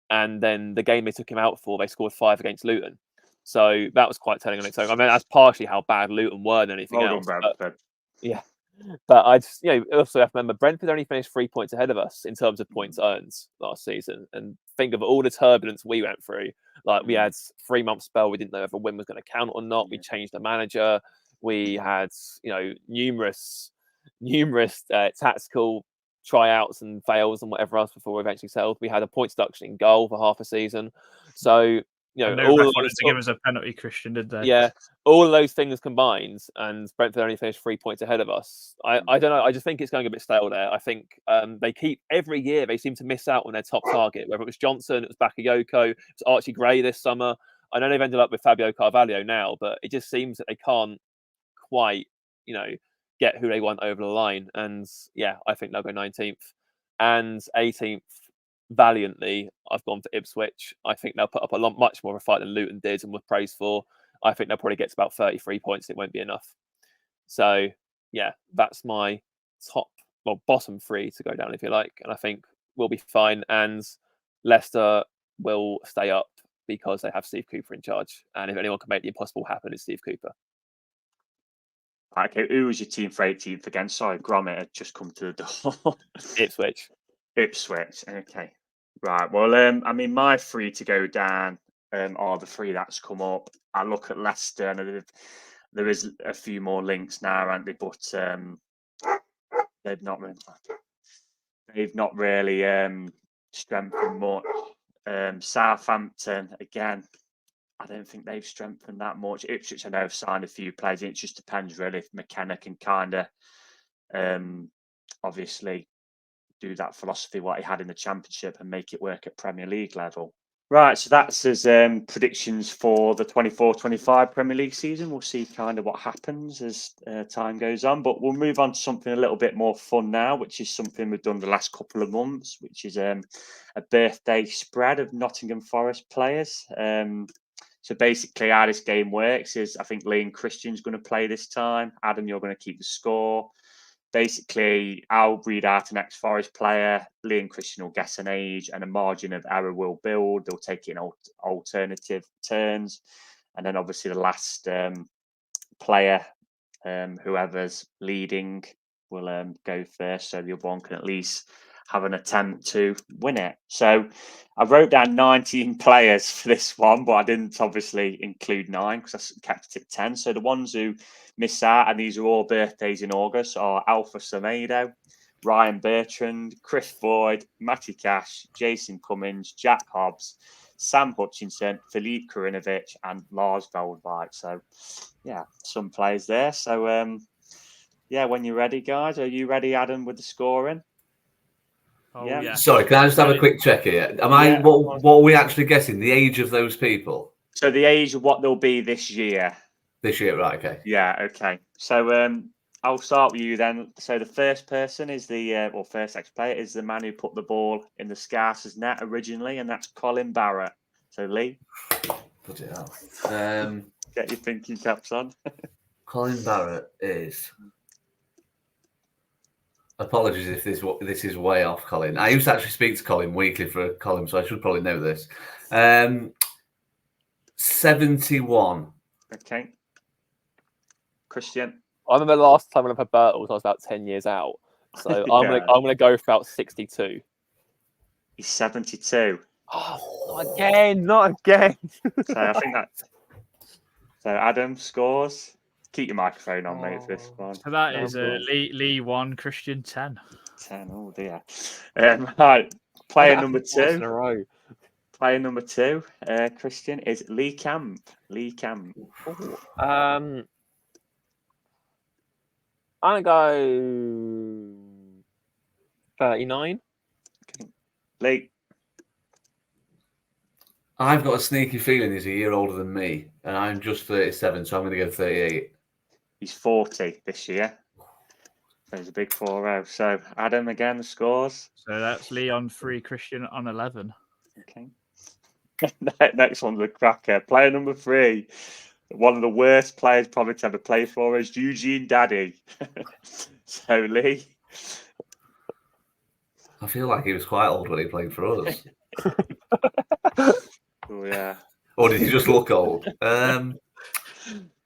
And then the game they took him out for, they scored 5 against Luton. So that was quite telling on its own. I mean, that's partially how bad Luton were than anything else. But I just, also have to remember Brentford only finished 3 points ahead of us in terms of points earned last season. And think of all the turbulence we went through. Like, we had 3-month spell. We didn't know if a win was going to count or not. We changed the manager. We had, numerous tactical tryouts and fails and whatever else before we eventually settled. We had a points deduction in goal for half a season. So, all wanted to give us a penalty, Christian, did they? Yeah, all of those things combined, and Brentford only finished 3 points ahead of us. I don't know. I just think it's going a bit stale there. I think they keep every year they seem to miss out on their top target. Whether it was Johnson, it was Bakayoko, it was Archie Gray this summer. I know they've ended up with Fabio Carvalho now, but it just seems that they can't quite, get who they want over the line. And yeah, I think they'll go 19th and 18th. Valiantly, I've gone for Ipswich. I think they'll put up much more of a fight than Luton did and were praised for. I think they'll probably get to about 33 points. It won't be enough. So yeah, that's my bottom 3 to go down, if you like. And I think we'll be fine. And Leicester will stay up because they have Steve Cooper in charge. And if anyone can make the impossible happen, it's Steve Cooper. Okay, who was your team for 18th again? Sorry, Gromit had just come to the door. Ipswich. Okay. Right. Well, I mean, my 3 to go down are the 3 that's come up. I look at Leicester, and there is a few more links now, aren't they? But they've not really strengthened much. Southampton, again, I don't think they've strengthened that much. Ipswich, I know, have signed a few players. It just depends really if McKenna can kind of obviously do that philosophy what he had in the Championship and make it work at Premier League level. Right, so that's his predictions for the 24-25 Premier League season. We'll see kind of what happens as time goes on, but we'll move on to something a little bit more fun now, which is something we've done the last couple of months, which is a birthday spread of Nottingham Forest players. So basically how this game works is I think Lee and Christian's going to play this time. Adam, you're going to keep the score. Basically, I'll read out an ex-Forest player. Lee and Christian will guess an age, and a margin of error will build. They'll take it in alternative turns. And then obviously the last player, whoever's leading, will go first. So the other one can at least have an attempt to win it. So I wrote down 19 players for this one, but I didn't obviously include 9 because I kept it at 10. So the ones who miss out, and these are all birthdays in August, are Alpha Semedo, Ryan Bertrand, Chris Boyd, Matty Cash, Jason Cummins, Jack Hobbs, Sam Hutchinson, Philippe Karinovic, and Lars Veldwijk. So yeah, some players there. So Yeah, when you're ready, guys. Are you ready, Adam, with the scoring? Oh, Yeah. yeah. Sorry, can I just have a quick check here? Am I? Yeah. What are we actually guessing? The age of those people So the age of what they'll be this year. this year, right? Okay. Yeah, okay. So I'll start with you then. So the first person is first ex-player is the man who put the ball in the Scousers' net originally, and that's Colin Barrett. So Lee, Bloody hell. get your thinking caps on. Colin Barrett is. Apologies if this is way off, Colin. I used to actually speak to Colin weekly for a column, so I should probably know this. 71. Okay. Christian. I remember last time when I played Bertles, I was about 10 years out. So I'm gonna go for about 62. He's 72. Oh, not again. So I think that. So Adam scores. Keep your microphone on, mate, for this one. So that is Lee 1, Christian 10. 10. Oh dear. Right. Player number Twice in a 2. row. Player number 2, Christian, is Lee Camp. Lee Camp. I'm gonna go 39. Lee. I've got a sneaky feeling he's a year older than me, and I'm just 37, so I'm going to go 38. He's 40 this year. So he's a big 4-0. So Adam again, the scores. So that's Lee on 3, Christian on 11. Okay. Next one's a cracker. Player number 3. One of the worst players probably to ever play for us, Eugene Daddy. So Lee. I feel like he was quite old when he played for us. Oh yeah. Or did he just look old?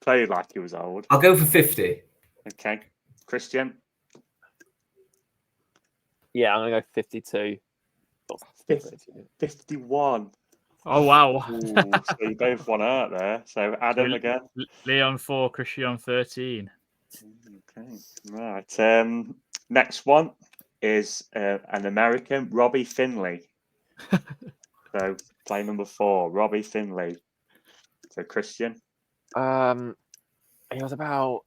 Played like he was old. I'll go for 50. Okay. Christian. Yeah, I'm gonna go 52. 51. Oh, wow. Ooh, so you both won out there. So Adam again. Lee on 4, Christian on 13. Okay. Right. Next one is an American, Robbie Finley. So play number 4, Robbie Finley. So Christian. He was about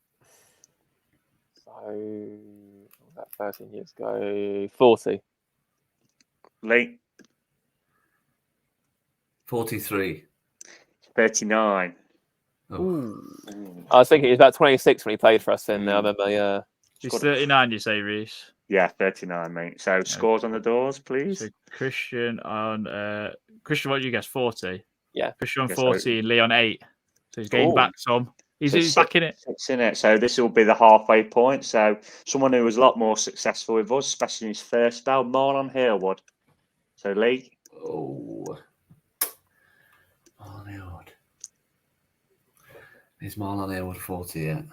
13 years ago. 40. Lee. 43. 39. Oh. I was thinking he was about 26 when he played for us. And I remember, yeah. He's 39, you say, Reese? Yeah, 39, mate. So scores on the doors, please. So Christian on Christian, what did you guess? 40. Yeah. Christian on Yes, 14, Lee on 8. So he's getting back some. He's back in it. It's in it. So this will be the halfway point. So someone who was a lot more successful with us, especially in his first spell, Marlon Harewood. So Lee. Oh. Marlon Harewood. Is Marlon Harewood 40 yet?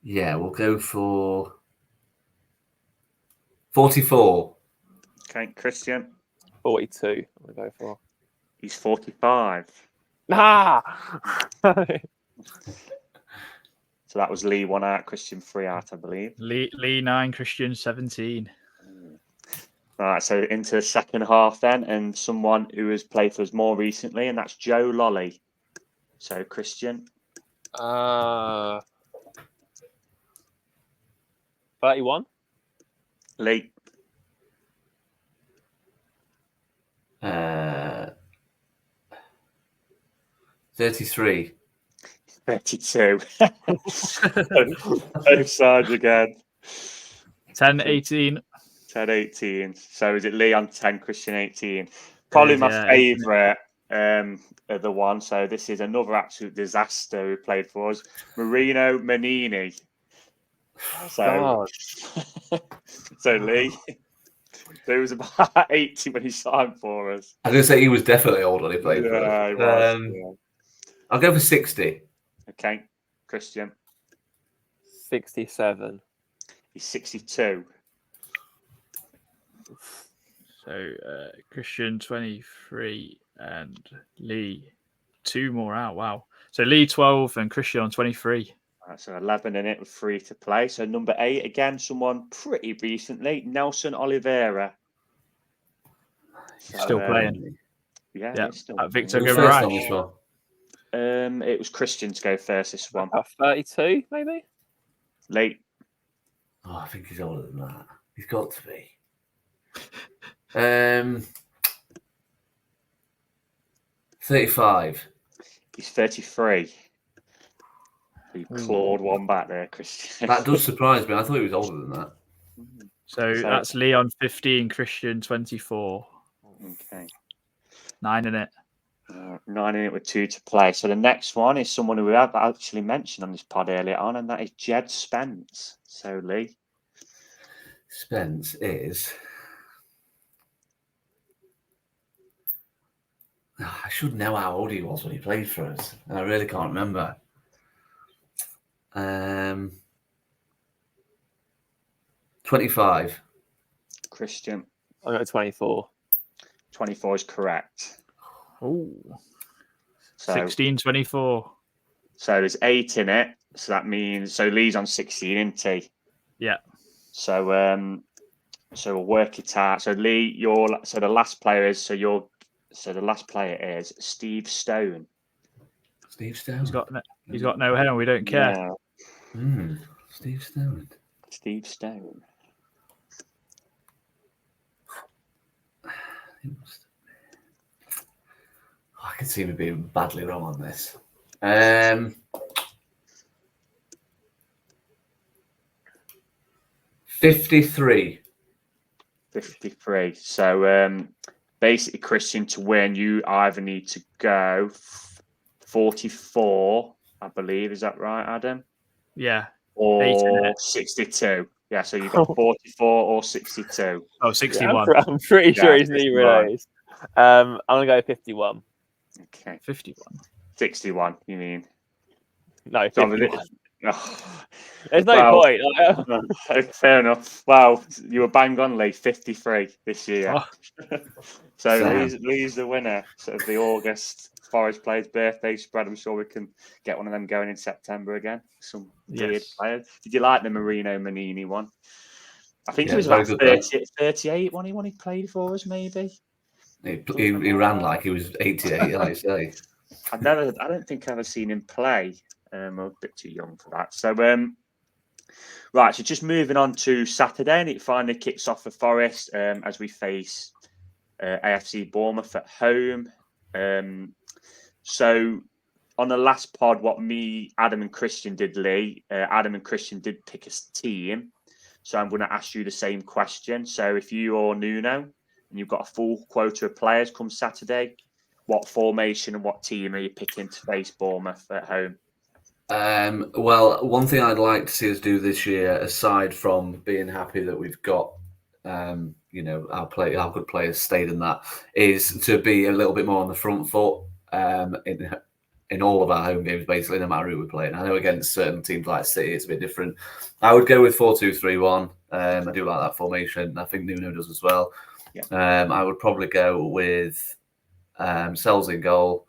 Yeah, we'll go for 44. Okay, Christian. 42. I'm gonna go for. He's 45. Ah! So that was Lee 1 out, Christian 3 out, I believe. Lee 9, Christian 17. Right, so into the second half then, and someone who has played for us more recently, and that's Joe Lolly. So Christian. 31. Lee. 33. 32. Both sides again. 10, 18. 10, 18. So is it Lee on 10, Christian 18? Probably my favourite of the one. So this is another absolute disaster who played for us. Marino Manini. So, so Lee. So he was about 80 when he signed for us. I was going to say he was definitely old when he played for us. He was, I'll go for 60. Okay, Christian. 67. He's 62. So Christian 23 and Lee 2 more out. Wow. So Lee 12 and Christian on 23. Right, so 11 in it with 3 to play. So number 8 again, someone pretty recently, Nelson Oliveira. So, Still playing. Yeah. Still Victor Who's first on Guimaraes. this one? It was Christian to go first. This one. About 32, maybe. Late. Oh, I think he's older than that. He's got to be. 35. He's 33. You clawed one back there, Christian. That does surprise me. I thought he was older than that. So that's Leon 15, Christian 24. Okay. 9 in it. 9 in it with 2 to play. So the next one is someone who we have actually mentioned on this pod earlier on, and that is Jed Spence. So Lee. Spence is. I should know how old he was when he played for us. I really can't remember. 25. Christian. I got 24. 24 is correct. Oh. So, 16, 24. So there's 8 in it. So that means Lee's on 16, isn't he? Yeah. So we'll work it out. So Lee, the last player is the last player is Steve Stone. Steve Stone. He's got no hair and we don't care. Yeah. Steve Stone. Steve Stone. I can see me being badly wrong on this. 53. 53. So basically, Christian, to win, you either need to go 44, I believe. Is that right, Adam? Yeah. Or 62. Yeah, so you've got 44 or 62. Oh, 61. Yeah, I'm pretty sure he's knee relays. I'm going to go 51. Okay. 51. 61, you mean? No, 51. Oh. There's no point. Fair enough. Wow, you were bang on, Lee. 53 this year. Oh. So Lee's the winner of the August Forest Players birthday spread. I'm sure we can get one of them going in September again. Some weird players. Did you like the Marino Manini one? I think it was about 38 when he played for us, maybe. He ran like he was 88, I say. I don't think I've ever seen him play. I'm a bit too young for that. So, right. So, just moving on to Saturday, and it finally kicks off for Forest as we face AFC Bournemouth at home. So, on the last pod, what me, Adam, and Christian did, Lee. Adam and Christian did pick a team. So, I'm going to ask you the same question. So, if you or Nuno, and you've got a full quota of players come Saturday, what formation and what team are you picking to face Bournemouth at home? Well, one thing I'd like to see us do this year, aside from being happy that we've got, our good players stayed in that, is to be a little bit more on the front foot in all of our home games, basically, no matter who we're playing. I know against certain teams like City, it's a bit different. I would go with 4-2-3-1. I do like that formation. I think Nuno does as well. Yeah. I would probably go with Sells in goal,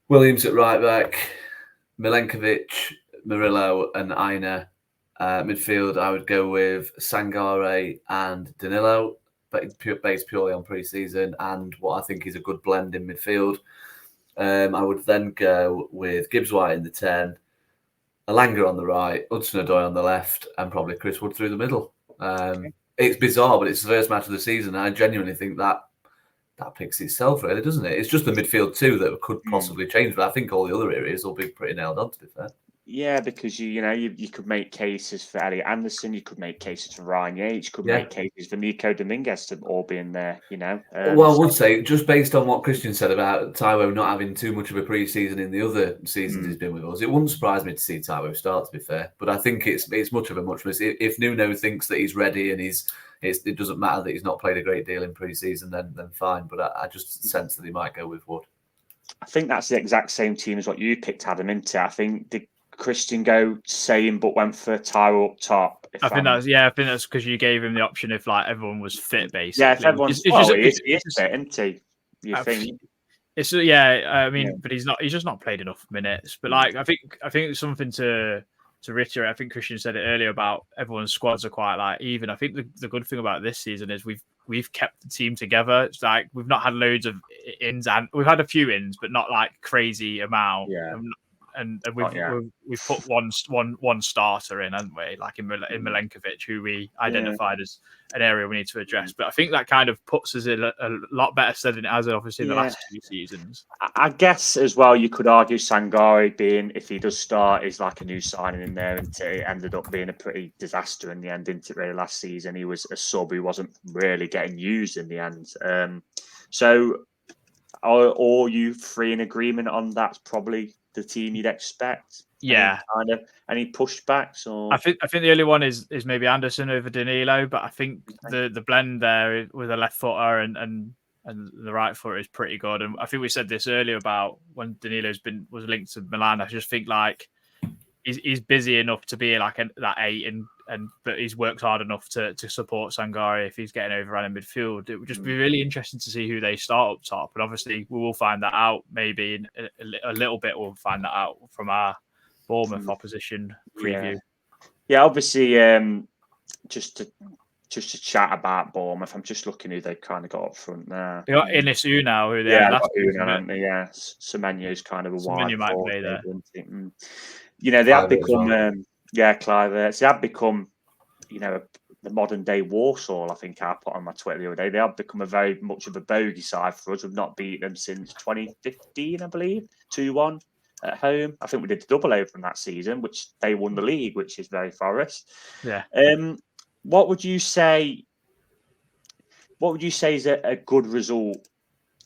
Williams at right back, Milenkovic, Murillo and Aina. Midfield, I would go with Sangare and Danilo, based purely on pre-season and what I think is a good blend in midfield. I would then go with Gibbs-White in the 10, Alanga on the right, Hudson-Odoi on the left, and probably Chris Wood through the middle. It's bizarre, but it's the first match of the season. And I genuinely think that picks itself, really, doesn't it? It's just the midfield too that could possibly change, but I think all the other areas will be pretty nailed on, to be fair. Yeah, because you could make cases for Elliot Anderson, you could make cases for Ryan Yates, you could make cases for Nico Dominguez to all be in there, Well, I would say, just based on what Christian said about Taiwo not having too much of a pre-season in the other seasons he's been with us, it wouldn't surprise me to see Taiwo start, to be fair. But I think it's much of a muchness. If Nuno thinks that he's ready and it doesn't matter that he's not played a great deal in pre-season, then fine. But I just sense that he might go with Wood. I think that's the exact same team as what you picked, Adam, into. I think did Christian go same but went for Taiwo up top? I think that's because you gave him the option if everyone was fit, basically. Yeah, if everyone's he is fit, isn't he? You think? But he's not. He's just not played enough minutes. But I think it's something to reiterate. I think Christian said it earlier about everyone's squads are quite even. I think the good thing about this season is we've we've kept the team together. It's like we've not had loads of ins, and we've had a few ins, but not like crazy amount. Yeah. And Not yet. we've put one starter in, haven't we? Like in Milenkovic, who we identified as an area we need to address. But I think that kind of puts us in a lot better stead than it has obviously in the last 2 seasons. I guess as well, you could argue Sangare being, if he does start, is like a new signing in there, and it ended up being a pretty disaster in the end, didn't it? Really, last season he was a sub who wasn't really getting used in the end. So, are you three in agreement on that's probably the team you'd expect? Yeah. Any pushbacks or? I think the only one is maybe Anderson over Danilo, but I think the blend there with a left footer and the right footer is pretty good. And I think we said this earlier about when Danilo's was linked to Milan. I just think like he's busy enough to be like that 8, but he's worked hard enough to support Sangare if he's getting overrun in midfield. It would just be really interesting to see who they start up top, and obviously we will find that out maybe in a little bit. We'll find that out from our Bournemouth opposition preview. Yeah, obviously, just to chat about Bournemouth, I'm just looking who they've kind of got up front there. They got Inisu now, who they had last season. Yeah, Semenyo's kind of a wide might forward, play there. They have become, Clive. They have become, the modern day Warsaw. I think I put on my Twitter the other day. They have become a very much of a bogey side for us. We've not beaten them since 2015, I believe, 2-1 at home. I think we did a double over from that season, which they won the league, which is very Forest. Yeah. What would you say? What would you say is a good result,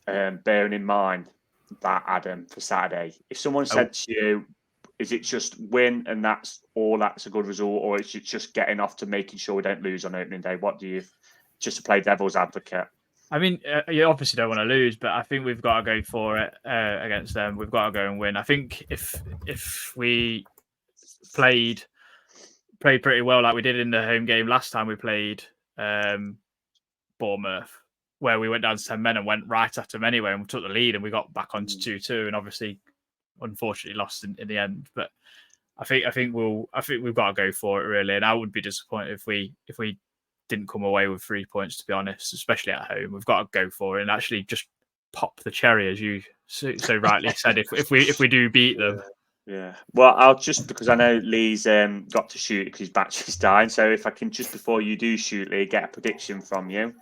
bearing in mind that, Adam, for Saturday? If someone said to you, is it just win and that's a good result, or is it just getting off to making sure we don't lose on opening day? What do you, just to play devil's advocate? I mean, you obviously don't want to lose, but I think we've got to go for it against them. We've got to go and win. I think if we played pretty well like we did in the home game last time we played Bournemouth, where we went down to 10 men and went right at them anyway, and we took the lead and we got back onto 2-2, and obviously, unfortunately, lost in the end. But I think we've got to go for it really, and I would be disappointed if we didn't come away with 3 points, to be honest, especially at home. We've got to go for it and actually just pop the cherry, as you so rightly said. If we do beat them. Yeah. Well, I'll just, because I know Lee's got to shoot because his battery's dying. So if I can just, before you do shoot, Lee, get a prediction from you.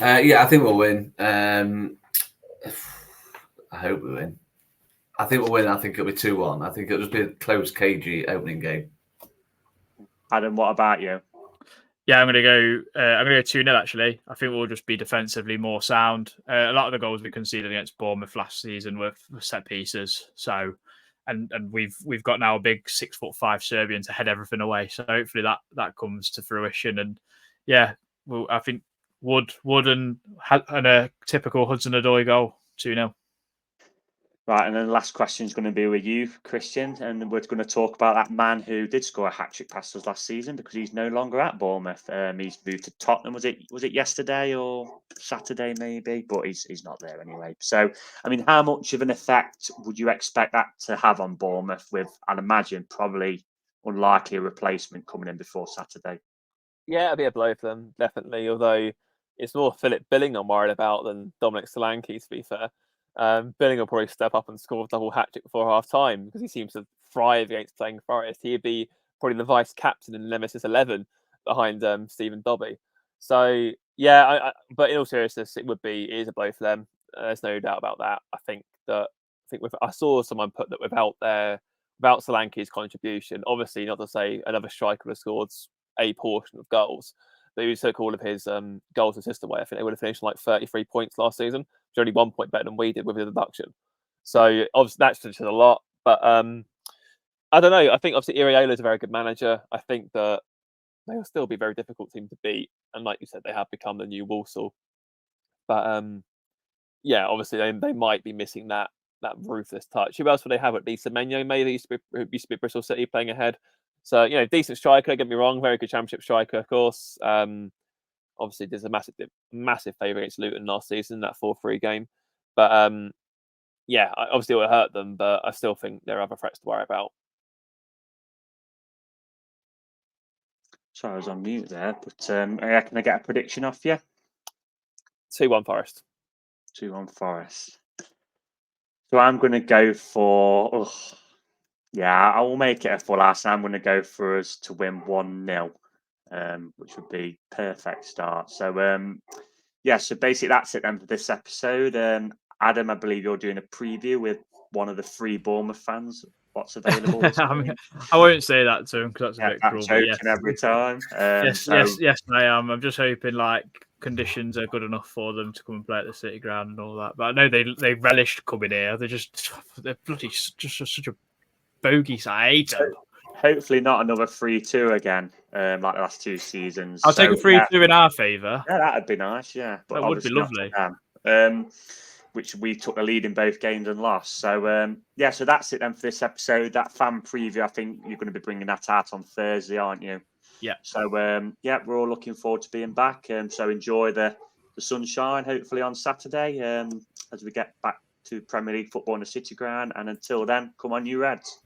I think we'll win. I hope we win. I think we'll win. I think it'll be 2-1. I think it'll just be a close, cagey opening game. Adam, what about you? Yeah, I'm going to go 2-0 actually. I think we'll just be defensively more sound. A lot of the goals we conceded against Bournemouth last season were set pieces. So, and we've got now a big 6'5" Serbian to head everything away. So hopefully that comes to fruition. And yeah, I think Wood and a typical Hudson-Odoi goal, 2-0. Right, and then the last question is going to be with you, Christian, and we're going to talk about that man who did score a hat-trick past us last season because he's no longer at Bournemouth. He's moved to Tottenham. Was it yesterday or Saturday maybe? But he's not there anyway. So, I mean, how much of an effect would you expect that to have on Bournemouth with, I'd imagine, probably unlikely a replacement coming in before Saturday? Yeah, it'll be a blow for them, definitely, although it's more Philip Billing I'm worried about than Dominic Solanke, to be fair. Billing will probably step up and score a double hat-trick before half-time because he seems to thrive against playing Forest. He'd be probably the vice-captain in Nemesis 11 behind Stephen Dobby. So, yeah, but in all seriousness, it is a blow for them. There's no doubt about that. I saw someone put that without Solanke's contribution, obviously not to say another striker would have scored a portion of goals, but he took all of his goals assist away. I think they would have finished like 33 points last season, which is only 1 point better than we did with the deduction. So obviously that's just a lot. But I don't know. I think obviously Iraola is a very good manager. I think that they'll still be a very difficult team to beat. And like you said, they have become the new Walsall. But obviously they might be missing that ruthless touch. Who else would they have? Would it be Semenyo maybe? Who used to be Bristol City playing ahead. So, decent striker, don't get me wrong, very good championship striker, of course. Obviously, there's a massive favour against Luton last season, that 4-3 game. But, obviously it will hurt them, but I still think there are other threats to worry about. Sorry, I was on mute there, but can I get a prediction off you? 2-1 Forest. 2-1 Forest. So I'm going to go for. I will make it a full house. I'm going to go for us to win 1-0, which would be perfect start. So so basically that's it then for this episode. Adam, I believe you're doing a preview with one of the 3 Bournemouth fans. What's available? I won't say that to him because that's a bit I'm cruel. joking Yes. every time. Yes, I am. I'm just hoping like conditions are good enough for them to come and play at the City Ground and all that. But I know they relished coming here. They're bloody just such a bogey. I hate them. Hopefully not another 3-2 again, like the last 2 seasons. I'll take a 3-2 in our favour. Yeah, that'd be nice. Yeah, but that would be lovely. Which we took the lead in both games and lost. So so that's it then for this episode. That fan preview, I think you're going to be bringing that out on Thursday, aren't you? Yeah. So we're all looking forward to being back. So enjoy the sunshine, hopefully on Saturday, as we get back to Premier League football on the City Ground. And until then, come on, you Reds.